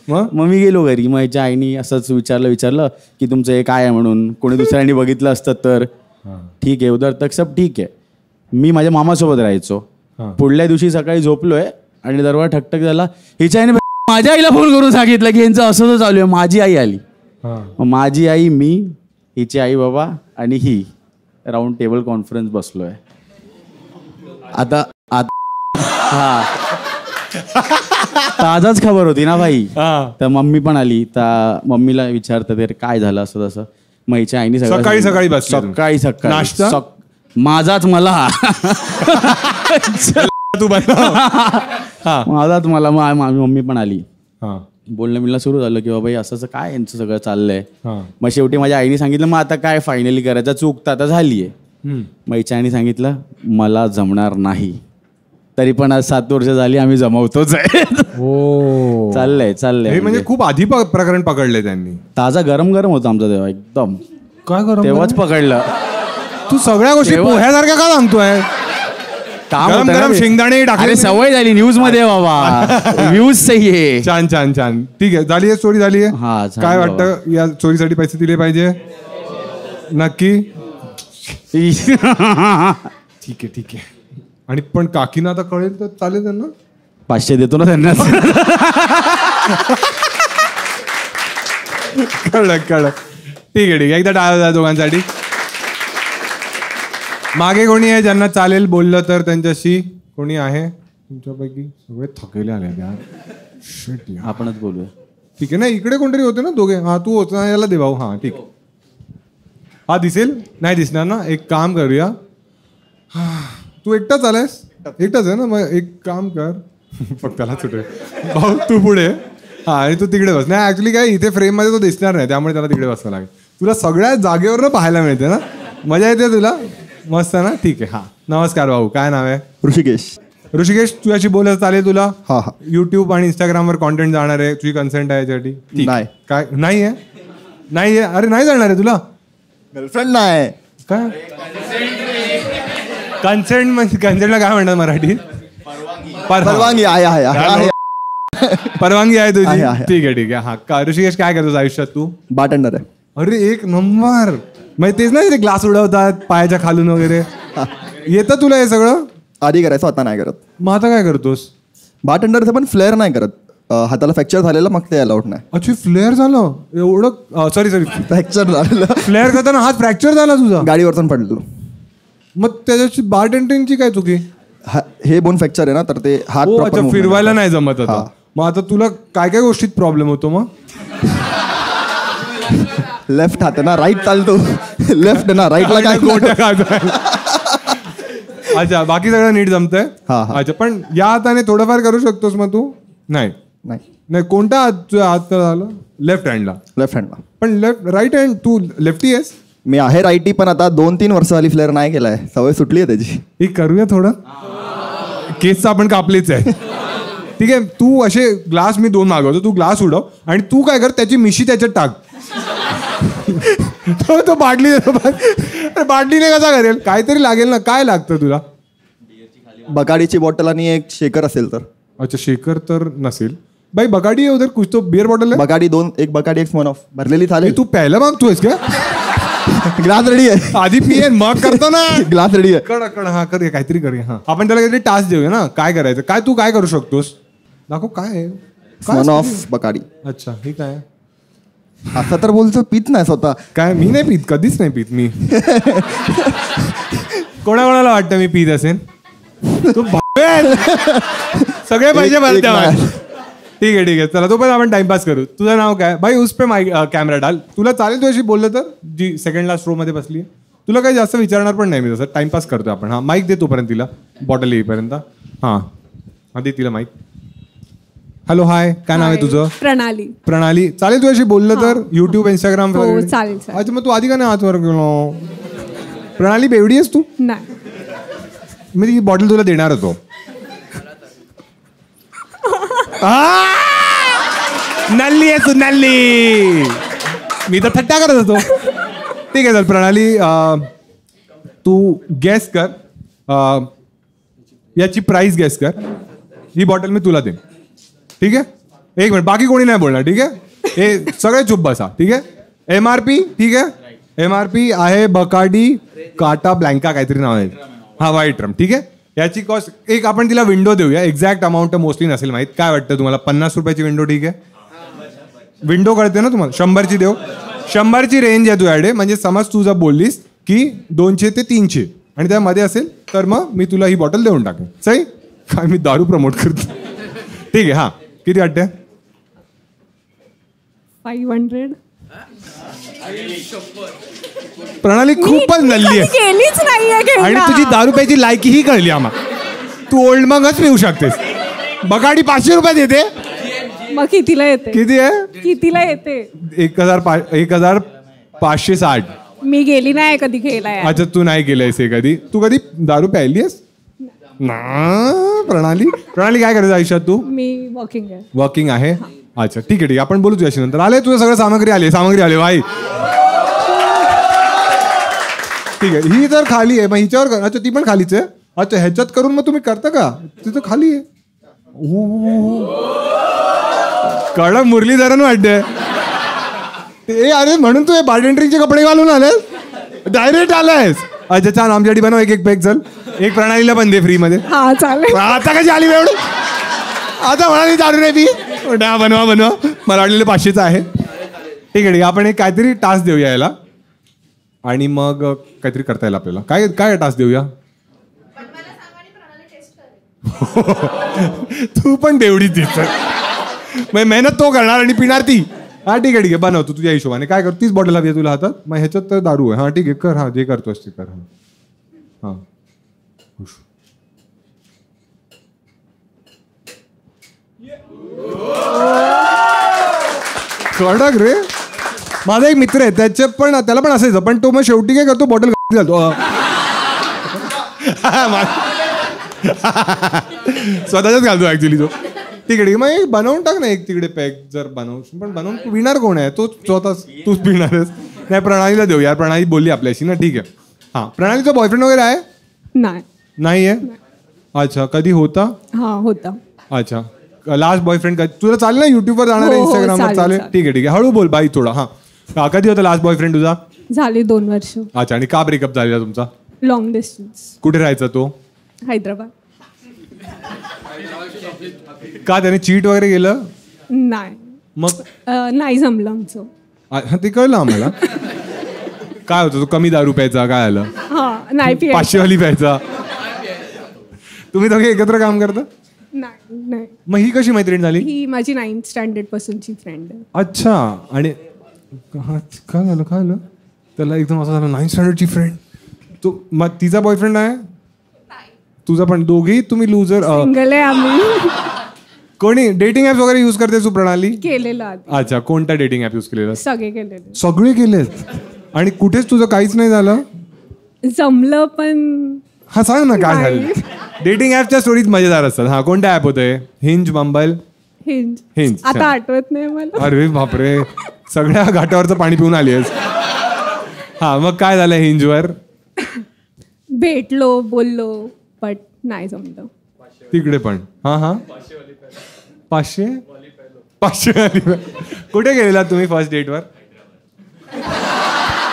मग मी गेलो घरी. मग याच्या आईनी असंच विचारलं की तुमचं हे काय आहे म्हणून. कोणी दुसऱ्यांनी बघितलं असतं तर ठीक आहे, उधर तक सब ठीक आहे. मी माझ्या मामासोबत राहायचो. पुढल्या दिवशी सकाळी झोपलोय आणि दरवाजा ठकठक झाला. हिच्या आईने माझ्या आईला फोन करून सांगितलं की यांचं असं चालू आहे. माझी आई आली. माझी आई, मी, हिची आई बाबा आणि ही राऊंड टेबल कॉन्फरन्स बसलोय. आता ताजाच खबर होती ना भाई. तर मम्मी पण आली. तर मम्मीला विचारतं ते काय झालं असं तसं. मग हिच्या आईने सकाळी माझाच मला तू माझाच मला. माझी मम्मी पण आली. बोलणं मिळणं सुरू झालं की बाबा असं काय यांचं सगळं चाललंय. मग शेवटी माझ्या आईने सांगितलं मग आता काय फायनली करायचं, चूक तर आता झालीये. मग हिच्या आईने सांगितलं मला जमणार नाही. तरी पण आज 7 वर्ष झाली आम्ही जमवतोच आहे. चाललंय. म्हणजे खूप आधी प्रकरण पकडलंय त्यांनी. ताजा गरम होता आमचा तेव्हा एकदम. काय गरम? तेव्हाच पकडलं. तू सगळ्या गोष्टी पोह्यासारख्या का सांगतोय? गरम शेंगदाणे टाकले. सवय झाली न्यूज मध्ये बाबा. व्ह्यूज सही आहे. छान. ठीक आहे, झाली आहे स्टोरी, झाली आहे. काय वाटतं या स्टोरीसाठी पैसे दिले पाहिजे? नक्की. ठीक आहे. आणि पण काकीना आता कळेल तर चालेल त्यांना? 500 देतो ना त्यांना. कळलं. ठीक आहे. एकदा टाळा दोघांसाठी. मागे कोणी आहे ज्यांना चालेल बोललं तर त्यांच्याशी? कोणी आहे तुमच्यापैकी? सगळे थकले आले यार. आपणच बोलूया. ठीक आहे ना, इकडे कोणतरी होते ना दोघे. तू होत ना, याला दे भाऊ. ठीक. दिसेल? नाही दिसणार ना. एक काम करूया. तू एकटाच आलायस? एकटाच आहे ना. मग एक काम कर, फक्त त्याला सुटे भाऊ तू पुढे. आणि तू तिकडे बस. नाही ऍक्च्युली काय इथे फ्रेम मध्ये तो दिसणार नाही, त्यामुळे त्याला तिकडे बसवं लागेल. तुला सगळ्या जागेवर पाहायला मिळते ना, मजा येते तुला. मस्त ना. ठीक आहे. नमस्कार भाऊ, काय नाव आहे? ऋषिकेश. तुझ्याशी बोलायचं चालेल तुला? युट्यूब आणि इंस्टाग्रामवर कॉन्टेंट जाणार आहे, तुझी कन्सेंट आहे याच्यासाठी? नाही. काय नाही आहे? अरे नाही जाणार आहे तुला? गर्लफ्रेंड नाही. काय कन्सेंट म्हणजे कन्सेंटला काय म्हणतात मराठीत? परवानगी आहे. परवानगी आहे तुझी? आहे. ठीक आहे हा. ऋषिकेश काय करतोस आयुष्यात तू? बार्टेंडर आहे. अरे एक नंबर. म्हणजे तेच नाही, ग्लास उडवतात पायाच्या खालून वगैरे. येतं तुला हे सगळं? आधी करायचं, आता नाही करत. मग आता काय करतोस? बार्टेंडरचं पण फ्लेअर नाही करत. हाताला फ्रॅक्चर झालेलं, मग ते अलाउड नाही. अच्छा फ्लेअर झालं एवढं? सॉरी फ्रॅक्चर झालेलं, फ्लेअर करताना हात फ्रॅक्चर झाला तुझा? गाडीवरतून पडलेलो. मग त्याच्याची बार्टेंडरिंगची काय चुकी? हे बोन फ्रॅक्चर आहे ना, तर ते हात हो, proper अच्छा movement फिरवायला करतात. नाही जमत आता. हा. मग आता तुला काय काय गोष्टीत प्रॉब्लेम होतो मग? लेफ्ट हात आहे ना, राईट चालतो. लेफ्ट ना, राईटला काय गोट्या खायचा. अच्छा बाकी सगळं नीट जमतंय? हा, हा. अच्छा पण या हाताने थोडंफार करू शकतोस मग तू? नाही नाही, कोणता हात झालं? लेफ्ट हँडला. लेफ्ट हँडला. पण राईट हँड तू लेफ्टी आहेस? मी आहे राईटी, पण आता 2-3 वर्ष झाली फ्लेअर नाही केलाय. सवय सुटली आहे त्याची. ही करूया थोडं. केसचं आपण कापलीच आहे. ठीक आहे, तू असे ग्लास मी 2 मागवतो, तू ग्लास उडव आणि तू काय कर, त्याची मिशी त्याच्यात टाक. तो बाटली बाटलीने कसा करेल? काहीतरी लागेल ना. काय लागतं तुला? बकाडीची बॉटल आणि एक शेकर असेल तर. अच्छा शेकर तर नसेल भाई. बकाडी उधर कुछ तो बियर बॉटल आहे. बकाडी 2, एक बकाडी एक स्मॉन ऑफ भरलेली चालेल. तू प्यायला मागतोयस का? ग्लास रेडी आहे. आधी पिये मग करतो ना. ग्लास रेडी आहे. कड हा करूया, काहीतरी करूया. हा आपण त्याला काहीतरी टास्क देऊया ना. काय करायचं? काय तू काय करू शकतोस? दाखव काय आहे. स्मॉन ऑफ बकाडी. अच्छा हे काय? असं तर बोलतो पित नाही स्वतः. काय मी नाही पित, कधीच नाही पित मी. कोणाकोणाला वाटतं मी पित असेल? तू सगळे पैसे भरते. ठीक आहे चला तो पण आपण टाइमपास करू. तुझं नाव काय भाई? उस पे माईक कॅमेरा डाल. तुला चालेल तुझ्याशी बोललं तर? जी सेकंड लास्ट रो मध्ये बसली आहे. तुला काही जास्त विचारणार पण नाही मी, तसं टाइमपास करतोय आपण. हा माईक दे तोपर्यंत तिला, बॉटल येईपर्यंत. हा दे तिला माईक. हॅलो हाय, काय नाव आहे तुझं? प्रणाली. चालेल तुझ्याशी बोललं तर? युट्यूब इंस्टाग्राम चालेल. अच्छा मग तू आधी का नाही हातवर गेलो? प्रणाली बेवडी आहेस तू? नाही. मी ती बॉटल तुला देणार होतो. नल्ली आहे तू, नल्ली. मी तर थट्टा करत होतो. ठीक आहे चल प्रणाली, तू गॅस कर, याची प्राइस गॅस कर. ही बॉटल मी तुला देईन. ठीक आहे? 1 मिनिट, बाकी कोणी नाही बोलणार. ठीक आहे? हे सगळे चुप बसा. ठीक आहे? MRP ठीक आहे? MRP आहे बकाडी काटा ब्लँका काहीतरी नाव आहे. हा व्हाईट रम. ठीक आहे? याची कॉस्ट एक आपण तिला विंडो देऊया. एक्झॅक्ट अमाऊंट मोस्टली नसेल माहीत. काय वाटतं तुम्हाला? 50 रुपयाची विंडो ठीक आहे? विंडो कळते ना तुम्हाला? 100ची देऊ. 100ची रेंज आहे तुझ्याकडे. म्हणजे समज तू जर बोललीस की 200 ते 300 आणि त्यामध्ये असेल तर मग मी तुला ही बॉटल देऊन टाकेन. सही? काय मी दारू प्रमोट करतो? ठीक आहे. हा किती वाटते? 500. प्रणाली खूपच नल्ली आहे केलीच नाहीये. आणि तुझी दारू प्यायची लायकीही कळली आम्हाला. तू ओल्ड मगच पिऊ शकतेस. बगाडी 500 रुपयात येते. मग कितीला येते? किती आहे? कितीला येते? 1560. मी गेली नाही कधी गेलाय. अच्छा तू नाही गेलायस हे कधी? तू कधी दारू प्यायली आहेस ना? प्रणाली काय करायचं आयुष्यात तू? मी वॉकिंग आहे. वर्किंग आहे. अच्छा ठीक आहे आपण बोलू तुझ्याशी नंतर. आले तुझं सगळं सामग्री आली भाई. ठीक आहे. ही तर खाली आहे मग हिच्यावर कर. अच्छा ती पण खालीच आहे. अच्छा ह्याच्यात करून मग तुम्ही करता का? तिथं खाली आहे. कडक मुरलीधरन वाटतंय. अरे म्हणून तू हे बार्टेंडरिंगचे कपडे घालून आलेस? डायरेक्ट आलायस? अच्छा छान. आमच्यासाठी बनव एक पॅक. चल एक प्रणालीला पण दे फ्री मध्ये. हा चालेल. आता कशी आली एवढी? आता म्हणाली दारू नाही पी. बनवा मला वाटलेलं 500चं आहे. ठीक आहे आपण एक काहीतरी टास्क देऊया याला आणि मग काहीतरी करता येईल आपल्याला. काय टास्क देऊया? तू पण तेवढीच दिसत. मेहनत तो करणार आणि पिणार ती. हा ठीक आहे बनव तू तुझ्या हिशोबाने. काय कर? 30 बॉटल हवी तुला हातात. मग ह्याच्यात तर दारू आहे. हा ठीक आहे कर. हा जे करतोस ते कर. हा कडक रे. माझा एक मित्र आहे त्याला पण असायचं. पण तो मग शेवटी काय करतो? बॉटल घालतो. स्वतःच घालतो ऍक्च्युली तो. ठीक आहे मग बनवून टाक ना एक तिकडे पॅक. जर बनवशील पण बनवून पिणार कोण आहे? तो स्वतःच तूच पिणारच. नाही प्रणालीला देऊ यार. प्रणाली बोलली आपल्याशी ना. ठीक आहे. हा प्रणालीचा बॉयफ्रेंड वगैरे आहे? नाही. नाहीये. अच्छा, कधी होता? हा होता. अच्छा, लास्ट बॉयफ्रेंड तुला चालेल ना युट्यूबवर जाणार आहे, हो, हो, इंस्टाग्रामवर चालेल. चालेल? ठीक आहे हळू बोल बाई थोडा. हा, कधी होता लास्ट बॉयफ्रेंड तुझा? झाली 2 वर्ष. अच्छा, आणि का ब्रेकअप झालेला तुमचा? Long distance. कुठे राहायचा तो? हैदराबाद. का त्याने चीट वगैरे केलं? नाही. मग नाही जमलं आमचं. ते कळलं आम्हाला. काय होतं, तो कमी दारू प्यायचा, काय आलं? हा नाही 500 वाली प्यायचा. तुम्ही दोघे एकत्र काम करता? नाही नाही. मग ही कशी मैत्रीण झाली? ही माझी 9th स्टँडर्ड पासूनची फ्रेंड आहे. अच्छा, आणि काय झालं त्याला एकदम असं झालं 9th स्टँडर्डची फ्रेंड. तो मग तिचा बॉयफ्रेंड आहे? तुझा पण? दोघी तुम्ही लुजर. सिंगल आहे आम्ही. कोणी डेटिंग ऍप वगैरे युज करते सुप्रणाली? केलेलं आधी. अच्छा, कोणता डेटिंग ऍप युज केलेला? सगळे केलेले. सगळे केलेत आणि कुठेच तुझं काहीच नाही झालं? जमलं पण. हा सांग ना काय झालं. डेटिंग ऍपच्या स्टोरीज मजेदार असतात. हा, कोणता ऍप होते? Hinge, Bumble? हिंज. आता आठवत नाही मला. अरे बापरे, सगळ्या घाटावरचं पाणी पिऊन आली आहेस. हा, मग काय झालं हिंजवर? भेटलो, बोललो, बट नाही जमलं. तिकडे पण? हा 500 वाली. कुठे गेलेला तुम्ही फर्स्ट डेटवर?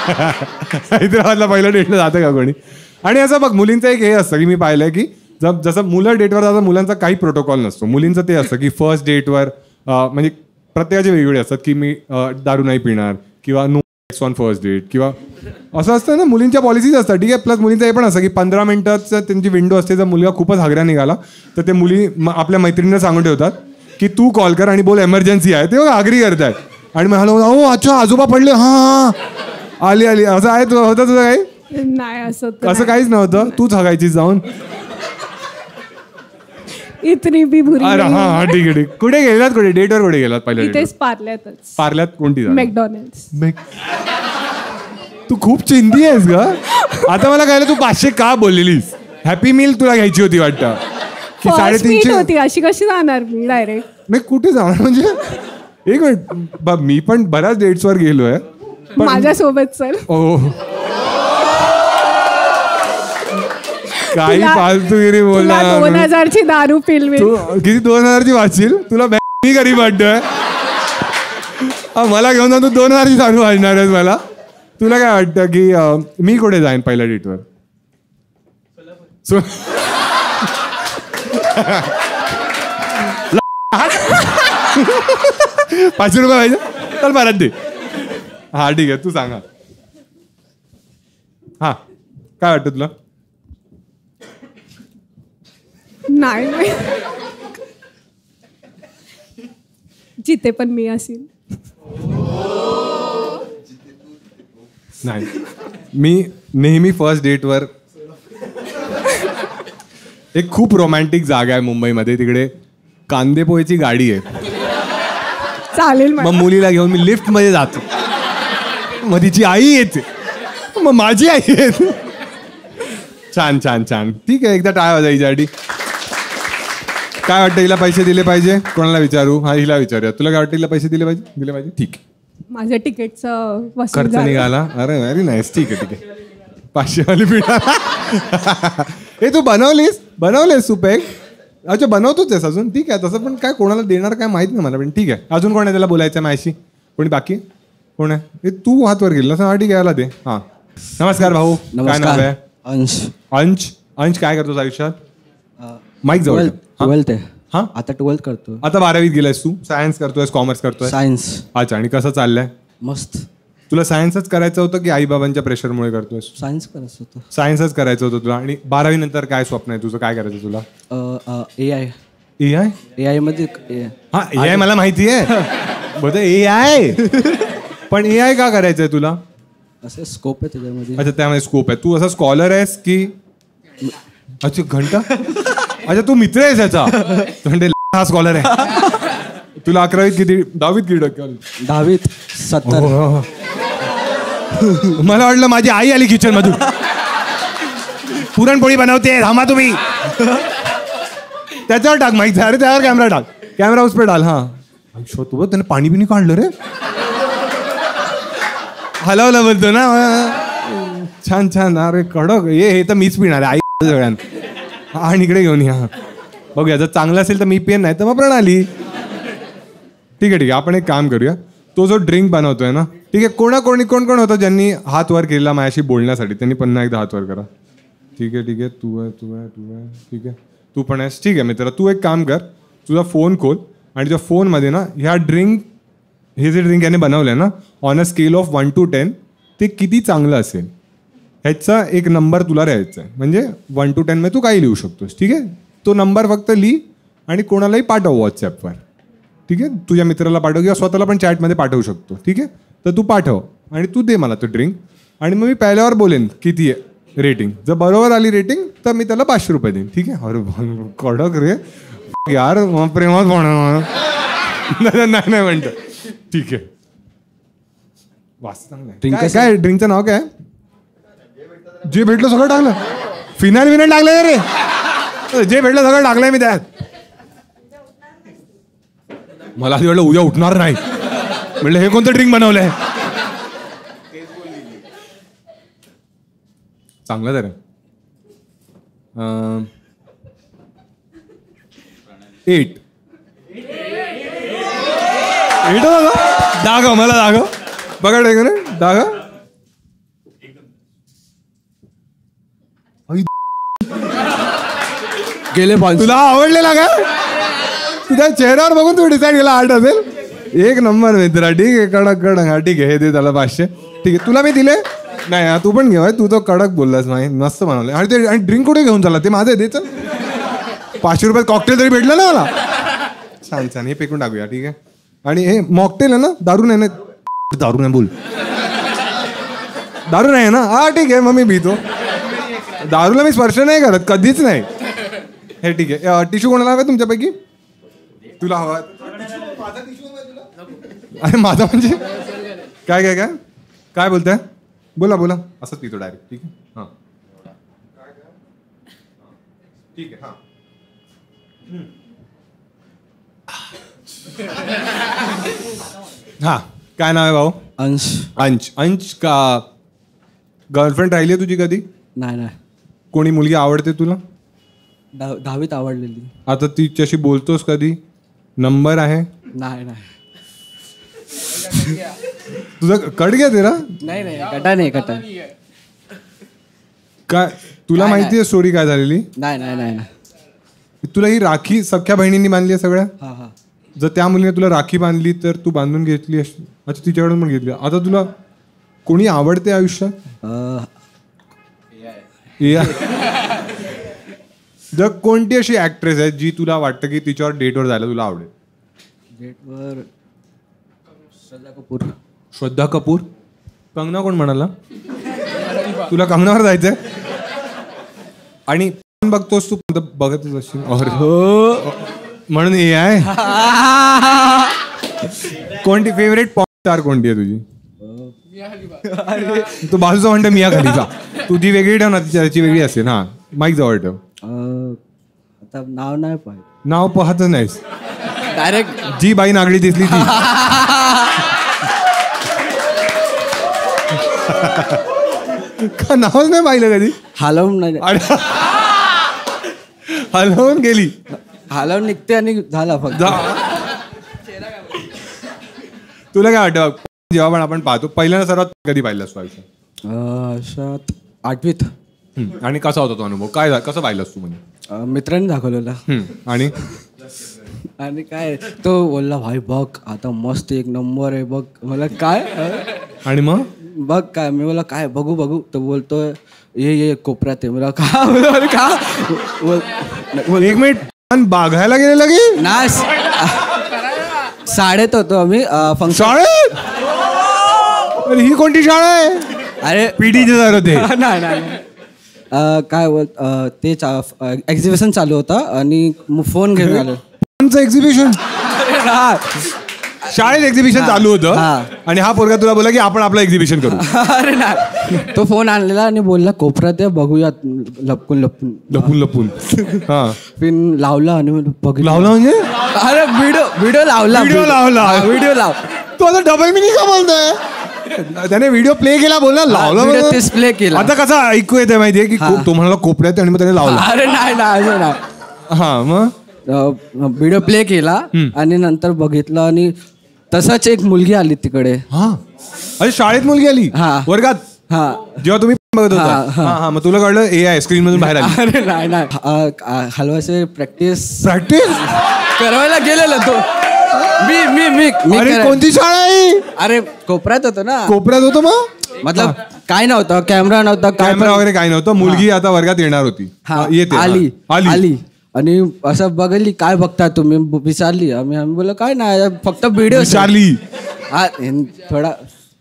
हैदराबादला पहिल्या डेटला जातं का कोणी? आणि असं बघ, मुलींचं एक हे असतं की मी पाहिलंय की जसं मुलं डेटवर जातात, मुलांचा काही प्रोटोकॉल नसतो. मुलींचं ते असतं की फर्स्ट डेटवर म्हणजे प्रत्येकाचे वेगवेगळे असतात की मी दारू नाही पिणार किंवा no sex on first date किंवा असं असतं ना. मुलींच्या पॉलिसीज असतात, ठीक आहे. प्लस मुलींचं हे पण असतं की 15 मिनिटाचं त्यांची विंडो असते. जर मुलगा खूपच हागऱ्या निघाला तर ते मुली आपल्या मैत्रिणींना सांगून ठेवतात की तू कॉल कर आणि बोल एमर्जन्सी आहे. ते बघा आग्री करतायत. आणि मग हॅलो, हो अच्छा आजोबा पडले, हा आली असं आहे. होतं तुझं काही? नाही असं काहीच नव्हतं. तूच हगायची जाऊन? इतनी भी बुरी. अरे हा ठीक आहे. कुठे गेलात? कुठे डेटवर कुठे गेलात पहिल्या? इथेच पार्ल्यातच. पार्ल्यात कोणती? मॅकडॉनल्ड्स. तू खूप चिंती आहेस ग. आता मला कळलं तू 500 का बोललेलीस. हॅपी मील तुला घ्यायची होती वाटतं की 350 होती. अशी कशी जाणार मी डायरेक्ट? नाही, कुठे जाणार म्हणजे? एक मिनिट, मी पण बऱ्याच डेट्सवर गेलोय. माझ्यासोबत चल. ओ, काही फालतूगिरी बोलणार. 2000ची दारू पिलवी. तू किती 2000ची वाचशील? तुला मी गरीब वाटतोय? मला घेऊन जाऊन तू 2000ची दारू वाजणार आहेस मला? तुला काय वाटतं की मी कुठे जाईन पहिल्या डेटवर? 500 रुपये पाहिजे? चल परत दे. हा ठीक आहे, तू सांगा. हा, काय वाटतं तुला? नाही, जिथे पण मी असेल. नाही, मी नेहमी फर्स्ट डेटवर एक खूप रोमॅन्टिक जागा आहे मुंबईमध्ये, तिकडे कांदेपोहेची गाडी आहे. चालेल. मग मुलीला घेऊन मी लिफ्ट मध्ये जातो. मग तिची आई येते, मग माझी आई येते. छान छान छान. ठीक आहे, एकदा टाळ्या वाजायच्यासाठी. काय वाटतं, हिला पैसे दिले पाहिजे? कोणाला विचारू? हा, हिला विचारूया. तुला काय वाटतं, हिला पैसे दिले पाहिजे? दिले पाहिजे. ठीक आहे. माझ्या तिकीटचं वसूल खर्च झालं. निघाला. अरे व्हेरी नाईस. ठीक आहे ठीक आहे. 500 वाली पिढा. हे तू बनवलेस तू पॅक? अच्छा, बनवतोच आहेस अजून? ठीक आहे. तसं पण काय कोणाला देणार काय माहित नाही मला, पण ठीक आहे. अजून कोण आहे त्याला बोलायचं माझ्याशी? कोणी बाकी कोण आहे? हे तू हातवर गेला ना? ठीक आहे, याला दे. हा, नमस्कार भाऊ. काय नाव आहे? अंश. अंश काय करतोस आयुष्यात? माईक जवळ. 12th आहे. हा, आता 12th करतो. आता 12वीत गेलायस तू? सायन्स करतोयस, कॉमर्स करतोय? सायन्स. अच्छा, आणि कसं चाललंय? मस्त. तुला सायन्सच करायचं होतं की आई बाबांच्या प्रेशरमुळे करतोयस? सायन्स करायचं होतं. सायन्सच करायचं होतं तुला. आणि 12वी नंतर काय स्वप्न आहे तुझं? काय करायचं तुला? AI मध्ये. हा, AI मला माहिती आहे. बोलतो AI. पण AI का करायचंय तुला? असं स्कोप आहे त्याच्यामध्ये. अच्छा, त्यामध्ये स्कोप आहे. तू असा स्कॉलर आहेस की? अच्छा, घंटा. अच्छा, तू मित्र आहेस याचा? म्हणजे हा स्कॉलर आहे. तुला 11वीत किती? 10वीत किती टक्के? 10वीत 70. मला वाटलं माझी आई आली किचन मधून, पुरणपोळी बनवते, थांबा तुम्ही. त्याच्यावर टाक माहिती. अरे त्यावर कॅमेरा टाक. कॅमेरा उस पे डाल. हा, तू बघ, त्याने पाणी बिनी काढलं रे. हलवलं बोलतो ना. छान छान. अरे कडक. हे तर मीच पिणार आहे. आई सगळ्यांना आणि इकडे घेऊन या. बघूया जर चांगलं असेल तर मी पेन, नाही तर मग प्रणाली. ठीक आहे आपण एक काम करूया. तो जो ड्रिंक बनवतोय ना, ठीक आहे, कोण होतं ज्यांनी हात वर केला माझ्याशी बोलण्यासाठी, त्यांनी पुन्हा एकदा हात वर करा. ठीक आहे तू आहे ठीक आहे, तू पण आहेस. ठीक आहे मित्र, तू एक काम कर, तुझा फोन खोल आणि तुझ्या फोनमध्ये ना हे जे ड्रिंक याने बनवलं आहे ना, on a scale of 1 to 10 ते किती चांगलं असेल ह्याचा एक नंबर तुला लिहायचा आहे. म्हणजे 1 to 10 मध्ये तू काही लिहू शकतोस. ठीक आहे, तो नंबर फक्त लिही आणि कोणालाही पाठव व्हॉट्सॲपवर. ठीक आहे, तुझ्या मित्राला पाठव किंवा स्वतःला पण चॅटमध्ये पाठवू शकतो. ठीक आहे, तर तू पाठव आणि तू दे मला तो ड्रिंक आणि मग मी पहिल्यावर बोलेन किती आहे रेटिंग. जर बरोबर आली रेटिंग तर मी त्याला 500 रुपये देईन. ठीक आहे. अरे कडक रे यार, प्रेमात नाही म्हणतं. ठीक आहे, काय ड्रिंकचं नाव काय? जे भेटलं सगळं टाकलं, फिनाईल टाकलं रे. जे भेटलं सगळं टाकलंय मी त्यात. मला आधी वाटलं उद्या उठणार नाही, म्हणलं हे कोणतं ड्रिंक बनवलंय. चांगलं तर 8 दाग मला दाग बघा दाग. गेले 5. तुला आवडलेला का? तुझ्या चेहऱ्यावर बघून तू डिसाईड केला 8 असेल. एक नंबर मित्रा. ठीक आहे, कडक. हा ठीक आहे, हे दे त्याला 500. ठीक आहे, तुला मी दिले नाही, तू पण घेऊ. तू तो कडक बोललास, नाही मस्त बनवलं. आणि ते ड्रिंक कुठे घेऊन चालला? ते माझं दे चल. 500 रुपयात कॉकटेल तरी भेटलं ना मला. छान हे पेकून टाकूया. ठीक आहे, आणि हे मॉकटेल आहे ना, दारू नाही बोल, दारू नाही ना. हा ठीक आहे, मग मी पितो. दारूला मी स्पर्श नाही करत कधीच नाही. हे ठीक आहे. टिश्यू कोणाला हवा तुमच्यापैकी? तुला हवा? अरे माझा म्हणजे काय बोलताय? बोला असंच पितो डायरेक्ट. ठीक आहे, हां ठीक आहे. हां काय नाव आहे भाऊ? अंश का गर्लफ्रेंड राहिली आहे तुझी कधी? नाही. कोणी मुलगी आवडते तुला? 10वीत आवडलेली. आता तिच्याशी बोलतोस कधी? नंबर आहे? नाही. तुझा कट घ्या तेरा? नाही कटा काय तुला माहिती आहे स्टोरी काय झालेली? नाही. तुला ही राखी सख्या बहिणींनी बांधली आहे सगळ्या? हा. जर त्या मुलीने तुला राखी बांधली तर तू बांधून घेतली? अच्छा, तिच्याकडून पण घेतली. आता तुला कोणी आवडते आयुष्यात? जर कोणती अशी ऍक्ट्रेस आहे जी तुला वाटतं की तिच्यावर डेटवर जायला तुला आवडेल? डेटवर श्रद्धा कपूर. कंगना कोण म्हणाला? तुला कंगनावर जायचंय? आणि बघतोस तू? बघतच असशील. हो म्हणून हे आहे. कोणती फेवरेट पॉप स्टार कोणती आहे तुझी? तू बाजूचा म्हणतो मिया खलिफा. तुझी वेगळी ठेव ना, त्याची वेगळी असेल. हा माईक जवळ ठेव. आता नाव नाही पाहिजे. नाव पाहतच नाहीस डायरेक्ट. जी बाई नागडी दिसली ती. का नावच नाही पाहिलं कधी? हलवून गेली. हलवून निघते आणि झाला फक्त. तुला काय वाटतं जेव्हा पण आपण पाहतो पहिल्यांदा सर्वात कधी पाहिलंस? 8वीत. आणि कसा होता तो अनुभव? काय कसं पाहिलंस तू? म्हणजे मित्रांनी दाखवलेला. आणि काय तो बोलला, भाई बघ आता मस्त एक नंबर आहे बघ. मला काय? आणि मग बघ काय? मी बोला काय बघू. तो बोलतो ये कोपऱ्यात आहे. मला का? एक मिनिट, बागायला गेलेला की नाही? शाळेत होतो आम्ही फंक्शन. शाळेत? ही कोणती शाळा आहे? अरे पीटीचे जर होते. नाही. काय बोल ते एक्झिबिशन चालू होता आणि फोन घेऊन आलो. एक्झिबिशन? शाळेत एक्झिबिशन चालू होतं आणि हा पोरगा तुला बोला की आपण आपलं एक्झिबिशन करू? अरे नाही, तो फोन आणलेला आणि बोलला कोपऱ्यात बघूयात लपून. हा पिन लावला आणि बघितलं. लावला म्हणजे? अरे व्हिडिओ लावला. व्हिडिओ लाव. तो आता डबल मिनिंग का बोलतोय? त्याने व्हिडिओ प्ले केला बोल ना लावला video तेच play केला. आता कसा ऐकू येते माहितीये की तो म्हणाला कोपऱ्यात आणि मग त्याने लावला. अरे नाही असं नाही. हा मग व्हिडिओ प्ले केला आणि नंतर बघितलं आणि तसाच एक मुलगी आली तिकडे. हा अरे शाळेत मुलगी आली हा. वर्गात हा जेव्हा तुम्ही बघत होता. हा मग तुला कळलं AI स्क्रीन मधून बाहेर आली. अरे नाही हलवाचे प्रॅक्टिस करायला गेलेलो तो. मी अरे कोणती शाळा आहे? अरे कोपऱ्यात होतो ना. कोपऱ्यात होतो मग मतलब काय नव्हतं कॅमेरा नव्हता कॅमेरा वगैरे काय नव्हतं. मुलगी आता वर्गात येणार होती. येते आली आणि असं बघली काय बघता तुम्ही विचारली. आम्ही बोललो काय नाही फक्त व्हिडिओ विचारली. थोडा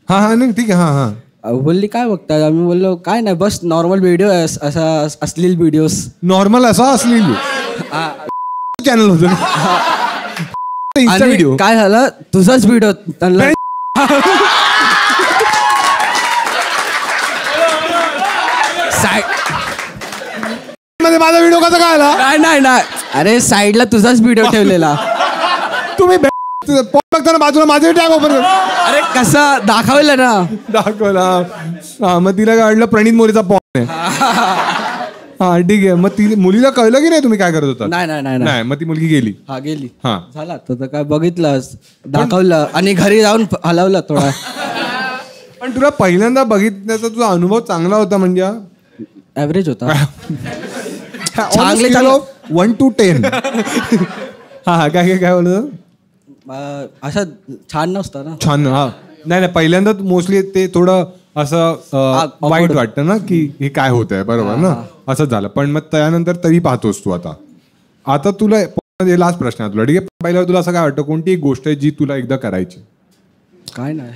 हा नाही ठीक आहे. हा बोलली काय बघता. आम्ही बोललो काय नाही बस नॉर्मल व्हिडिओ असा असलेली व्हिडिओज. नॉर्मल असा असलेली चॅनल होतं आणि काय झालं तुझाच व्हिडिओ त्यांना मध्ये माझा व्हिडिओ कसा काय आला. नाही अरे साईडला तुझाच व्हिडिओ ठेवलेला. तुम्ही बघताना बाजूला माझे टॅग ओपन कर. अरे कसा दाखवलं ना. दाखवला. हा मग तिला काढलं प्रणित मोरेचा पॉन आहे. हा ठीक आहे. मग ती मुलीला कळलं की नाही तुम्ही काय करत होता. नाही मग ती मुलगी गेली. गेली. हा झाला तर काय बघितलं दाखवलं आणि घरी जाऊन हलवलं थोडा. पण तुला पहिल्यांदा बघितल्याचा तुझा अनुभव चांगला होता म्हणजे ऍव्हरेज होता. चांगले 1 to 10. हा काय बोलत असं छान नसतं ना. छान. हा नाही पहिल्यांदा मोस्टली ते थोडं असं वाईट वाटतं ना की हे काय होत आहे. बरोबर ना असंच झालं. पण मग त्यानंतर तरी पाहतोस तू आता तुला लास्ट प्रश्न आहे तुला ठीक आहे. पहिल्यावर तुला असं काय वाटतं कोणती एक गोष्ट आहे जी तुला एकदा करायची. काय नाही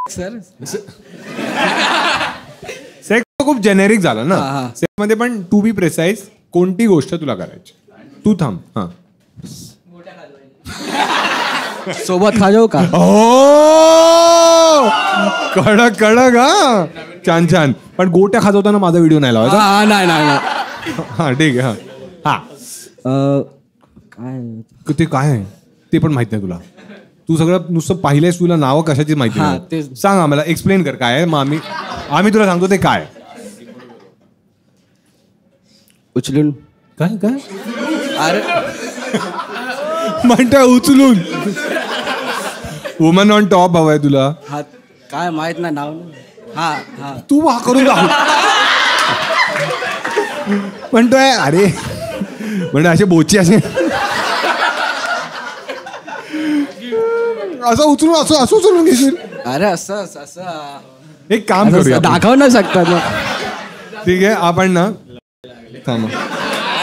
सर सेक्स खूप जेनेरिक झालं ना. सेक्स मध्ये पण टू बी प्रिसाइज कोणती गोष्ट तुला करायची. तू थांब. हा सोबत खा जाऊ का. कडक हा छान. पण गोट्या खाजवताना माझा व्हिडिओ नाही लावायचा. नाही हा ठीक आहे. हा काय ते काय आहे ते पण माहित नाही तुला. तू सगळं नुसतं पाहिलंयस. तुला नावं कशाची माहिती नाही. सांग आम्हाला एक्सप्लेन कर काय आहे. मग आम्ही तुला सांगतो ते काय. उचलून काय अरे म्हणतोय उचलून. वुमन ऑन टॉप हवाय तुला. हा काय माहित नाही नाव. हा तू हा करून दाखव. म्हणतोय अरे म्हणजे असे बोची असे असं उचलून असं उचलून घेशील. अरे असं एक काम करूया दाखव ना शकतात ना. ठीक आहे आपण ना थांब.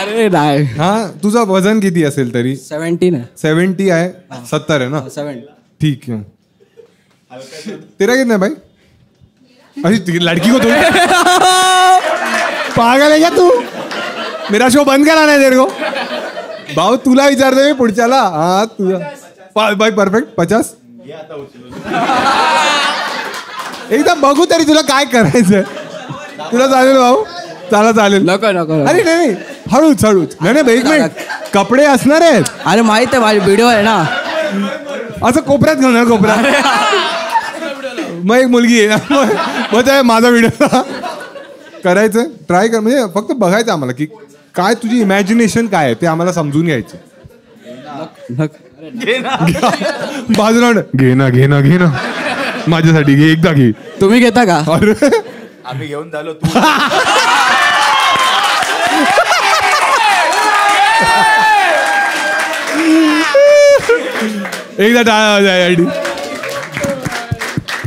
अरे नाही. हा तुझं वजन किती असेल तरी. 70 आहे. 70 आहे ना. 70 ठीक है. तेरा कितना है भाई. अरे लड़की को तुम पागल है क्या तू. मेरा शो बंद कराना है तेरे को. भाऊ तुला विचारतोय मी पुढच्याला. हा तुझा भाई परफेक्ट 50. एकदा बघू तरी तुला काय करायचंय. तुला चालेल भाऊ. चालेल. नको अरे नाही हळूच नाही एक मिनिट. कपडे असणार आहेत. अरे माहित आहे माझी व्हिडिओ आहे ना. असं कोपऱ्यात घेणार कोपऱ्यात. मग एक मुलगी आहे मग ते माझा व्हिडिओ करायचं ट्राय कर. म्हणजे फक्त बघायचं आम्हाला की काय तुझी इमॅजिनेशन काय आहे ते आम्हाला समजून घ्यायचं. बाजूला घे ना माझ्यासाठी घे. एकदा घे. तुम्ही घेता का. अरे आम्ही घेऊन झालो. तू एकदा टाळा.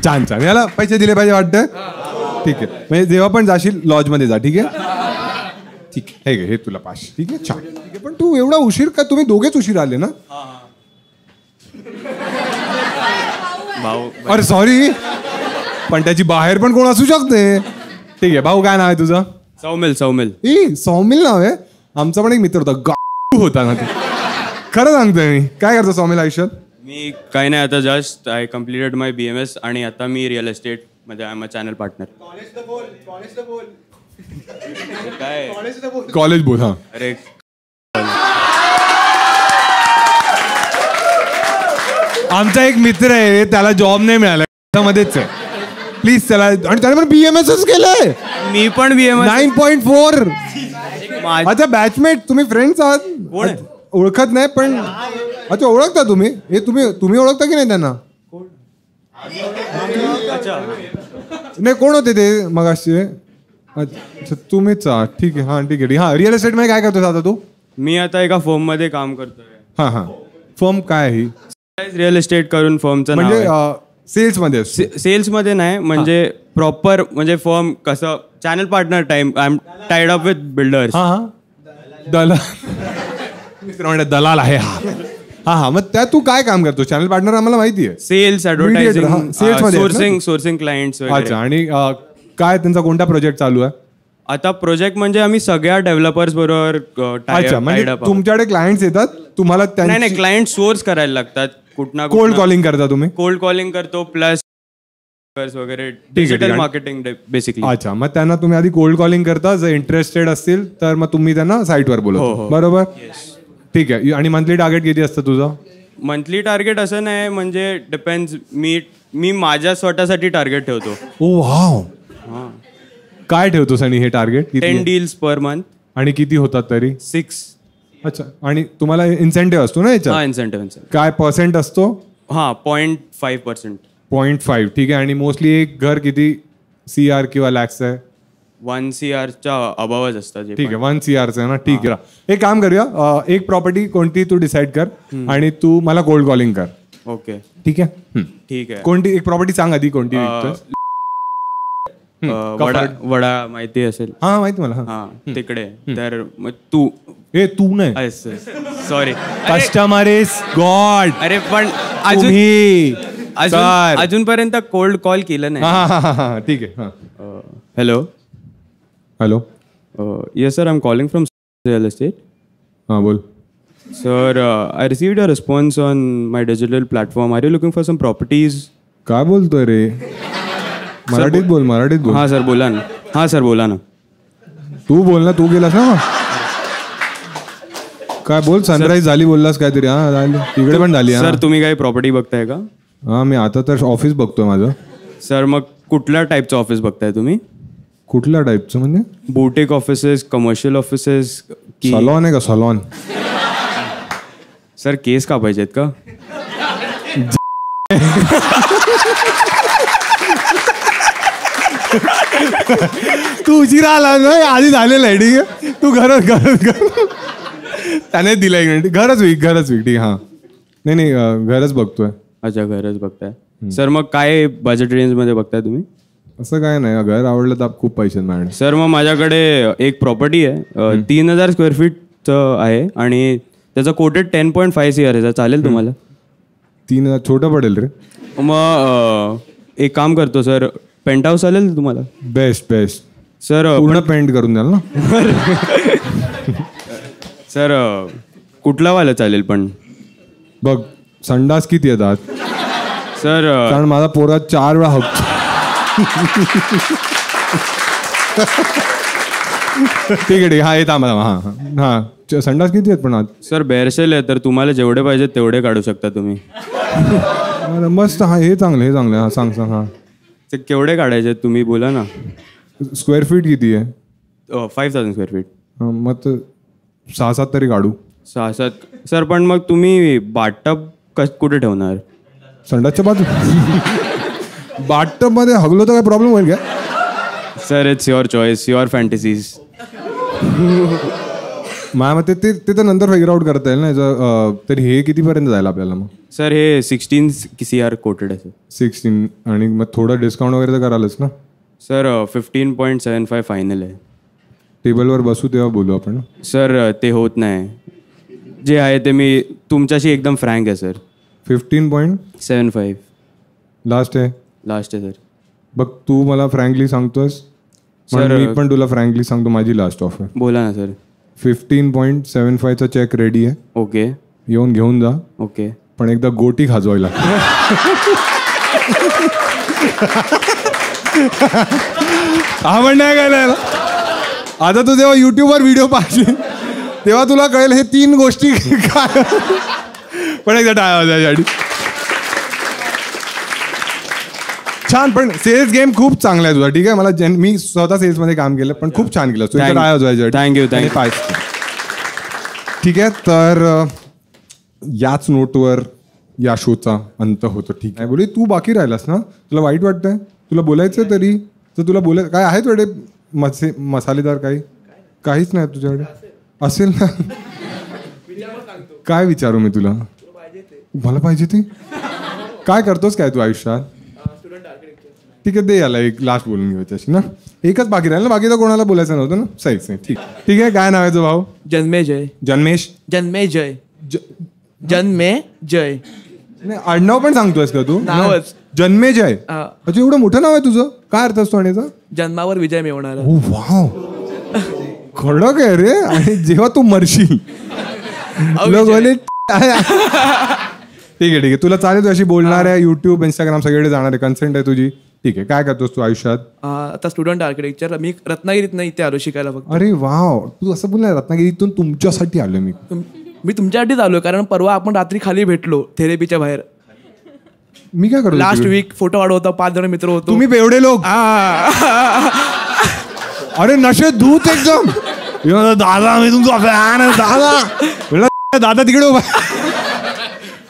छान याला पैसे दिले पाहिजे वाटतं. ठीक आहे म्हणजे जेव्हा पण जाशील लॉज मध्ये जा. ठीक आहे ठीक आहे. हे तुला 5. ठीक आहे छान. ठीक आहे पण तू एवढा उशीर का. तुम्ही दोघेच उशीर आले ना. अरे सॉरी पण त्याची बाहेर पण कोण असू शकते. ठीक आहे भाऊ काय नाव आहे तुझं. सौमिल नाव आहे. आमचा पण एक मित्र होता होता ना. ते खरं सांगतोय मी. काय करतो सौमिल आयुष्यात. मी काही नाही आता just I completed my BMS आणि आता मी रिअल एस्टेट मध्ये I am a channel partner. काय कॉलेज बोल. हा अरे आमचा एक मित्र आहे, त्याला जॉब नाही मिळाला मध्येच आहे. प्लीज त्याला, आणि त्याने पण BMS केलंय. मी पण BMS 9.4. अच्छा बॅचमेट, तुम्ही फ्रेंड्स आहात? ओळखत नाही पण अच्छा ओळखता तुम्ही? हे तुम्ही ओळखता की नाही त्यांना? नाही कोण होते ते मगाशी? अच्छा तुम्हीच आहात, ठीक आहे. हां ठीक आहे. हां रिअल एस्टेट मध्ये काय करतोस आता तू? मी आता एका फर्म मध्ये काम करतोय. हां हां. फर्म काय ही? रिअल एस्टेट करून फर्मचं नाव म्हणजे सेल्स मध्ये? सेल्स मध्ये नाही, म्हणजे प्रॉपर म्हणजे फर्म कसं channel partner time. I am tied up with builders. हां हां. दलाल आहे हा. हां हां. मग त्यात तू काय काम करतो? चॅनल पार्टनर आम्हाला माहिती आहे. Sales, advertising, sales, sourcing clients. अच्छा. आणि काय त्यांचा कोणता प्रोजेक्ट चालू आहे आता? प्रोजेक्ट म्हणजे आम्ही सगळ्या डेव्हलपर्स बरोबर. अच्छा म्हणजे तुमच्याकडे क्लायंट्स येतात, तुम्हाला नाही क्लायंट सोर्स करायला लागतात. कुठना कोल्ड कॉलिंग करता तुम्ही? कोल्ड कॉलिंग करतो प्लस वगैरे डिजिटल मार्केटिंग बेसिकली. अच्छा. मग त्यांना तुम्ही आधी कोल्ड कॉलिंग करता, जर इंटरेस्टेड असतील तर मग तुम्ही त्यांना साईटवर बोलवता, बरोबर? ठीक आहे. आणि मंथली टार्गेट किती असतं तुझं? मंथली टार्गेट असं नाही, म्हणजे डिपेंड्स. मी माझ्या स्वतःसाठी टार्गेट ठेवतो. ओ वाव. काय ठेवतोस आणि हे टार्गेट? 10 deals per month. आणि किती होतात तरी? 6. अच्छा. आणि तुम्हाला इन्सेंटिव्ह असतो ना याच्यात? हां इन्सेंटिव्ह. काय पर्सेंट असतो? हां 0.5%. 0.5. ठीक आहे. आणि मोस्टली एक घर किती CR किंवा लॅक्स आहे? 1 CRच्या अबावच असतात. ठीक आहे. 1 CRचं आहे ना. ठीक आहे. एक काम करूया, एक प्रॉपर्टी कोणती तू डिसाईड कर आणि तू मला कोल्ड कॉलिंग कर. ओके ठीक आहे. ठीक आहे. कोणती एक प्रॉपर्टी सांग आधी, कोणती? वडा माहिती असेल? हा माहिती मला. हां तिकडे. तर मग तू नाही, सॉरी, कस्टमर इज गॉड. अरे पण अजूनपर्यंत कोल्ड कॉल केलं नाही. ठीक आहे. Hello hello. Yes sir, I am calling from real estate. हां बोल. Sir I received a response on my digital platform. Are you looking for some properties? काय बोलतोय रे? मराठीत बोल, मराठीत बोल. हां सर बोला ना. हां सर बोला ना. तू बोल ना, तू गेलास ना. काय बोल, सनराईज झाली बोललास काहीतरी. हां झाली, तिकडे पण झाली. सर तुम्ही काही प्रॉपर्टी बघताय का? हां मी आता तर ऑफिस बघतोय माझं. सर मग कुठल्या टाईपचं ऑफिस बघताय तुम्ही? कुठल्या टाईपचं म्हणजे? Boutique offices, commercial offices, salon आहे का? सलॉन. सर केस कापायचे आहेत का? तू उशिरा आला ना, आधी झालेलं आहे. ठीक आहे. तू घरच त्याने दिला एक मिनिट. घरच विक. ठीक आहे. हां नाही घरच बघतोय. अच्छा घरच बघताय. सर मग काय बजेट रेंज मध्ये बघताय तुम्ही? असं काय नाही, घर आवडलं तर खूप पैसे मॅडम. सर मग माझ्याकडे एक प्रॉपर्टी आहे, 3000 स्क्वेअर फीटचं आहे आणि त्याचं कोटेड 10.5 CR आहे. चालेल तुम्हाला? 3000 छोटं पडेल रे. मग एक काम करतो सर, पेंट हाऊस चालेल तुम्हाला? बेस्ट सर पूर्ण पेंट करून द्याल ना? सर कुठला वाला चालेल पण? बघ संडास किती येतात सर? कारण माझा पोरा 4 वेळा हक. ठीक आहे. हां येत आम्हाला. हां संडास किती आहेत पण आज? सर बेअरसेल आहे, तर तुम्हाला जेवढे पाहिजे तेवढे काढू शकता तुम्ही. मस्त. हां हे चांगलं. हां सांग. हां ते केवढे काढायचे तुम्ही बोला ना. स्क्वेअर फीट किती आहे? 5000 स्क्वेअर फीट. मग 6-7 तरी काढू. 6-7. सर पण मग तुम्ही बाथटब कुठे ठेवणार? संडासच्या बाजू. बाथटब मध्ये हगलो तर काय प्रॉब्लेम होईल का? Sir it's your choice, your fantasies. माझ्या मते ते तर नंतर फिगर आउट करता येईल ना. तरी हे कितीपर्यंत जाईल आपल्याला मग? सर हे 16 CR कोटेड आहे. 16. आणि मग थोडं डिस्काउंट वगैरे तर करालच ना? सर 15.75 फायनल आहे. टेबलवर बसू तेव्हा बोलू आपण. सर ते होत नाही. जे आहे ते मी तुमच्याशी एकदम फ्रँक आहे सर. 15.75 लास्ट आहे सर. बघ तू मला फ्रँकली सांगतोस सर, मी पण तुला फ्रँकली सांगतो. माझी लास्ट ऑफर. बोला ना सर. 15.75चा चेक रेडी आहे. ओके. येऊन घेऊन जा. ओके. पण एकदा गोटी खाजवायला. आपण नाही काय. आता तू जेव्हा युट्यूबवर व्हिडिओ पाहशील तेव्हा तुला कळेल हे 3 गोष्टी काय. पण एकदा टाळा वाजवायसाठी. छान. पण सेल्स गेम खूप चांगला आहे तुझा. ठीक आहे, मला मी स्वतः सेल्स मध्ये काम केलं पण खूप छान केलं. थँक्यू. ठीक आहे, तर याच नोटवर या शोचा अंत होतो. ठीक आहे, बोले तू बाकी राहिलास ना, तुला वाईट वाटतंय, तुला बोलायचं तरी तर तुला बोलाय काय आहे तुझ्याकडे मसालेदार काहीच नाही तुझ्याकडे असेल ना. काय विचारू मी तुला, मला पाहिजे ते काय करतोस काय तू आयुष्यात. ठीक आहे, दे याला एक लास्ट बोलून घेऊ त्याशी ना. एकच बाकी राहिलं ना, बाकी तर कोणाला बोलायचं नव्हतं ना. सही. ठीक आहे, काय नाव आहे तुझं भाऊ. जन्मेजय. जन्मेजय. नाही, आडनाव पण सांगतोयस का तू. नावच जन्मेजय. अच्छा, एवढं मोठं नाव आहे तुझं. काय अर्थ असतो आणि जन्मावर विजय मिळवणार. वाव, खडक आहे रे. आणि जेव्हा तू मरशील लोक बोले ठीक आहे, तुला चालेल तू अशी बोलणार आहे. युट्यूब, इंस्टाग्राम सगळीकडे जाणार आहे, कन्सेंट आहे तुझी. ठीक आहे, काय करतोस तू आयुष्यात. आता स्टुडंट आर्किटेक्चर. मी रत्नागिरीत नाही इथे आलो शिकायला फक्त. अरे वाव, तू असं बोलला रत्नागिरीतून तुमच्यासाठी आलो मी तुमच्यासाठीच आलोय, कारण परवा आपण रात्री खाली भेटलो थेरपीच्या बाहेर. मी काय करतो लास्ट वीक फोटो काढ होता, 5 जण मित्र होतो. तुम्ही बेवडे लोक. अरे नशे दूत एकदम. दादा मी तुमचा फॅन आहे दादा तिकडे उभा.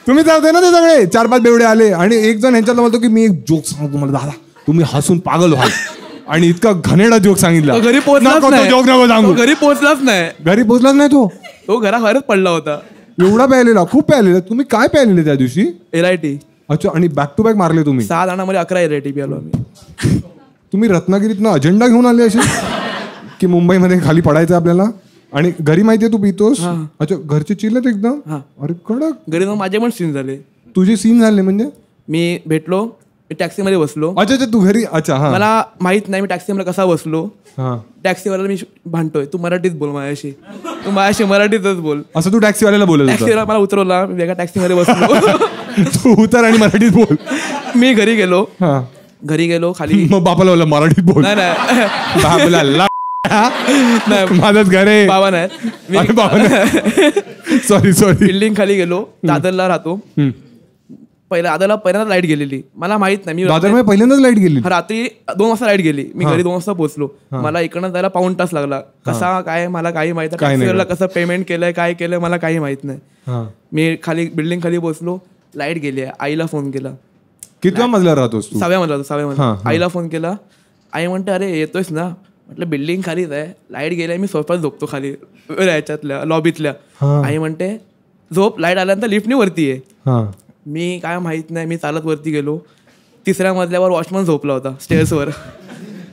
तुम्ही जाते ना ते सगळे 4-5 बेवडे आले आणि एक जण ह्यांच्यात म्हणतो की मी एक जोक सांगतो तुम्हाला दादा, तुम्ही हसून पागल व्हाल. आणि इतका घनेडा जोक सांगितला. घरी पोहोचलाच नाही. जोक नको सांगू. घरी पोहोचलाच नाही तो घराबाहेरच पडला होता. एवढा प्यायलेला, खूप प्यायलेला. तुम्ही काय प्यायलेले त्या दिवशी. LIT. अच्छा, आणि बॅक टू बॅक मारले तुम्ही. 6 जणांमध्ये 11 LIT पिलो आम्ही. तुम्ही रत्नागिरीतनं अजेंडा घेऊन आले असे की मुंबईमध्ये खाली पडायचं आपल्याला. आणि घरी माहितीये तू पितोस. अच्छा, घरचे चिल्लत एकदम. अरे कडक. घरी जाऊन माझे पण सीन झाले. तुझे सीन झाले म्हणजे. मी भेटलो, मी टॅक्सीमध्ये बसलो. अच्छा, तू घरी. अच्छा, हा. मला माहित नाही मी टॅक्सीमध्ये कसा बसलो. टॅक्सीवाल्याला मी भांडतोय, तू मराठीत बोल माझ्याशी, तू माझ्याशी मराठीतच बोल. असं तू टॅक्सीवाल्याला बोलत. टॅक्सीवाला मला उतरवला, मी वेगळ्या टॅक्सीमध्ये बसलो. तू उतर आणि मराठीत बोल. मी घरी गेलो खाली. मग बापाला बोला मराठीत बोल. नाही माझंच घर आहे. बाबा नाही. सॉरी. बिल्डिंग खाली गेलो. दादरला राहतो. पहिल्यांदा लाईट गेलेली, मला माहित नाही. मी पहिल्यांदाच लाईट गेली. रात्री 2 वाजता लाईट गेली. मी घरी 2 वाजता पोहोचलो. मला इकडनं जायला 1.5 तास लागला. कसा काय मला काही माहित नाही. कसं पेमेंट केलंय, काय केलंय मला काही माहित नाही. मी खाली बिल्डिंग खाली पोहोचलो, लाईट गेली. आईला फोन केला. कितव्या मजल्यावर राहतोस तू. 6व्या मजला. आईला फोन केला. आई म्हणते अरे येतोयस ना. म्हटलं बिल्डिंग खालीच आहे, लाईट गेल्या, मी सोफ्यात झोपतो खाली याच्यातल्या लॉबीतल्या. आई म्हणते झोप, लाईट आल्यानंतर लिफ्टनी वरती आहे. मी काय माहित नाही, मी चालत वरती गेलो. 3ऱ्या मजल्यावर वॉचमन झोपला होता स्टेअर्सवर.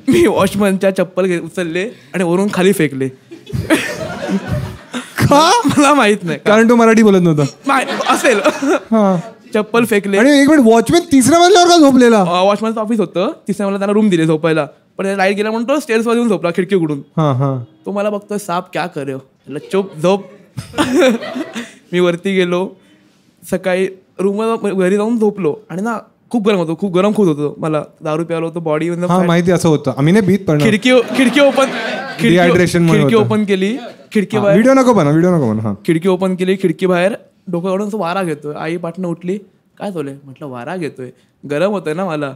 मी वॉचमनच्या चप्पल उचलले आणि वरून खाली फेकले. मला माहित नाही, कारण तू मराठी बोलत नव्हता असेल. चप्पल फेकले. आणि एक मिनिट, वॉचमॅन 3ऱ्या मजल्यावर का झोपलेला. वॉचमॅनचं ऑफिस होतं 3ऱ्या मजल्यावर, त्यांना रूम दिले झोपायला. पण लाईट गेला म्हणून तो स्टेअर्सवर येऊन झोपला खिडकी उघडून. तो मला बघतोय, साप क्या करे, चुप झोप. मी वरती गेलो. सकाळी रूम घरी जाऊन झोपलो आणि ना खूप गरम होतं. मला दारू प्यायलो होतो, बॉडी माहिती असं होतं. आम्ही नाही बीत पण खिडकी ओपन केली. खिडकी ओपन केली. खिडकी बाहेर डोकं काढून वारा घेतोय. आई पाठनं उठली, काय झालंय. म्हटलं वारा घेतोय, गरम होतोय ना मला.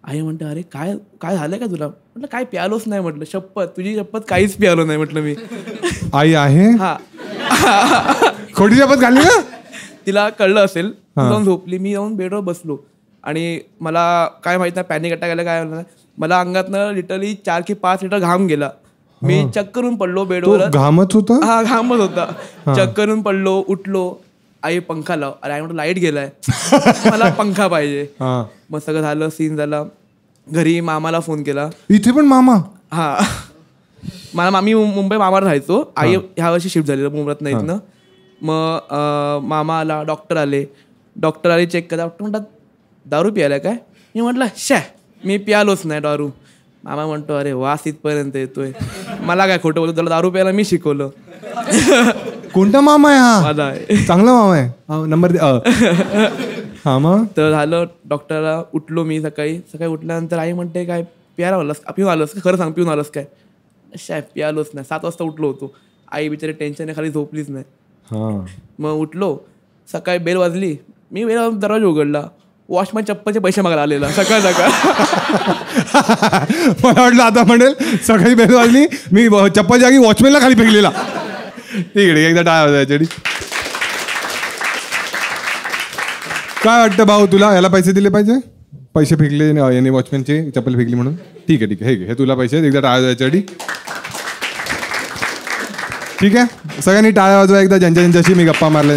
आई म्हणते अरे काय झालंय का तुला. म्हटलं काय प्यालोच नाही. म्हटलं शपथ, तुझी शपथ, काहीच प्यालो नाही म्हटलं मी. आई आहे. हा, खोटी शपथ घालली ना. तिला कळलं असेल. जाऊन झोपली. मी जाऊन बेडवर बसलो आणि मला काय माहित नाही पॅनिक अटॅक आला काय झालं. मला अंगातनं लिटरली 4 की 5 लिटर घाम गेला. मी चक्करून पडलो बेडवर. घामच होता. हा, घामच होता. चक्करून पडलो, उठलो. आई पंखा लाव. अरे आई म्हणतो लाईट गेलाय, मला पंखा पाहिजे. मग सगळं झालं, सीन झाला. घरी मामाला फोन केला. इथे पण मामा. हा, मी मुंबई मामाला राहायचो. आई ह्या वर्षी शिफ्ट झालेलं मुंबईत नाही इथनं. मग मामा आला, डॉक्टर आले, चेक करा. डॉक्टर म्हणतात दारू प्यायला काय. मी म्हटलं मी प्यालोच नाही दारू. मामा म्हणतो अरे वास इथपर्यंत येतोय. मला काय खोटं बोलतो, तुला दारू प्यायला मी शिकवलं. कोणता मामा आहे हा. माझा चांगला मामा आहे. नंबर हा. मग तर झालं. डॉक्टरला उठलो मी. सकाळी उठल्यानंतर आई म्हणते काय प्यायला आलास, पिऊन आलंस, खरं सांग पिऊन आलंस काय. प्यालोच नाही. 7 वाजता उठलो होतो. आई बिचारी टेन्शन खाली झोपलीच नाही. मग उठलो. सकाळी बेल वाजली. मी दरवाजा उघडला. वॉचमॅन चप्पलचे पैसे मागायला आलेला सकाळ मला वाटलं आता म्हणेल सकाळी बेल वाजली मी चप्पल जागी वॉचमॅनला खाली फेकलेला. ठीक आहे एकदा टाळ्या वाजवायच्या. काय वाटतं भाऊ तुला? याला पैसे दिले पाहिजे? पैसे फेकले याने वॉचमॅनचे चप्पल फेकली म्हणून. ठीक आहे हे तुला पैसे एकदा टाळ्या वाजवायच्या. ठीक आहे सगळ्यांनी टाळ्या वाजवा एकदा ज्यांच्याशी मी गप्पा मारल्या.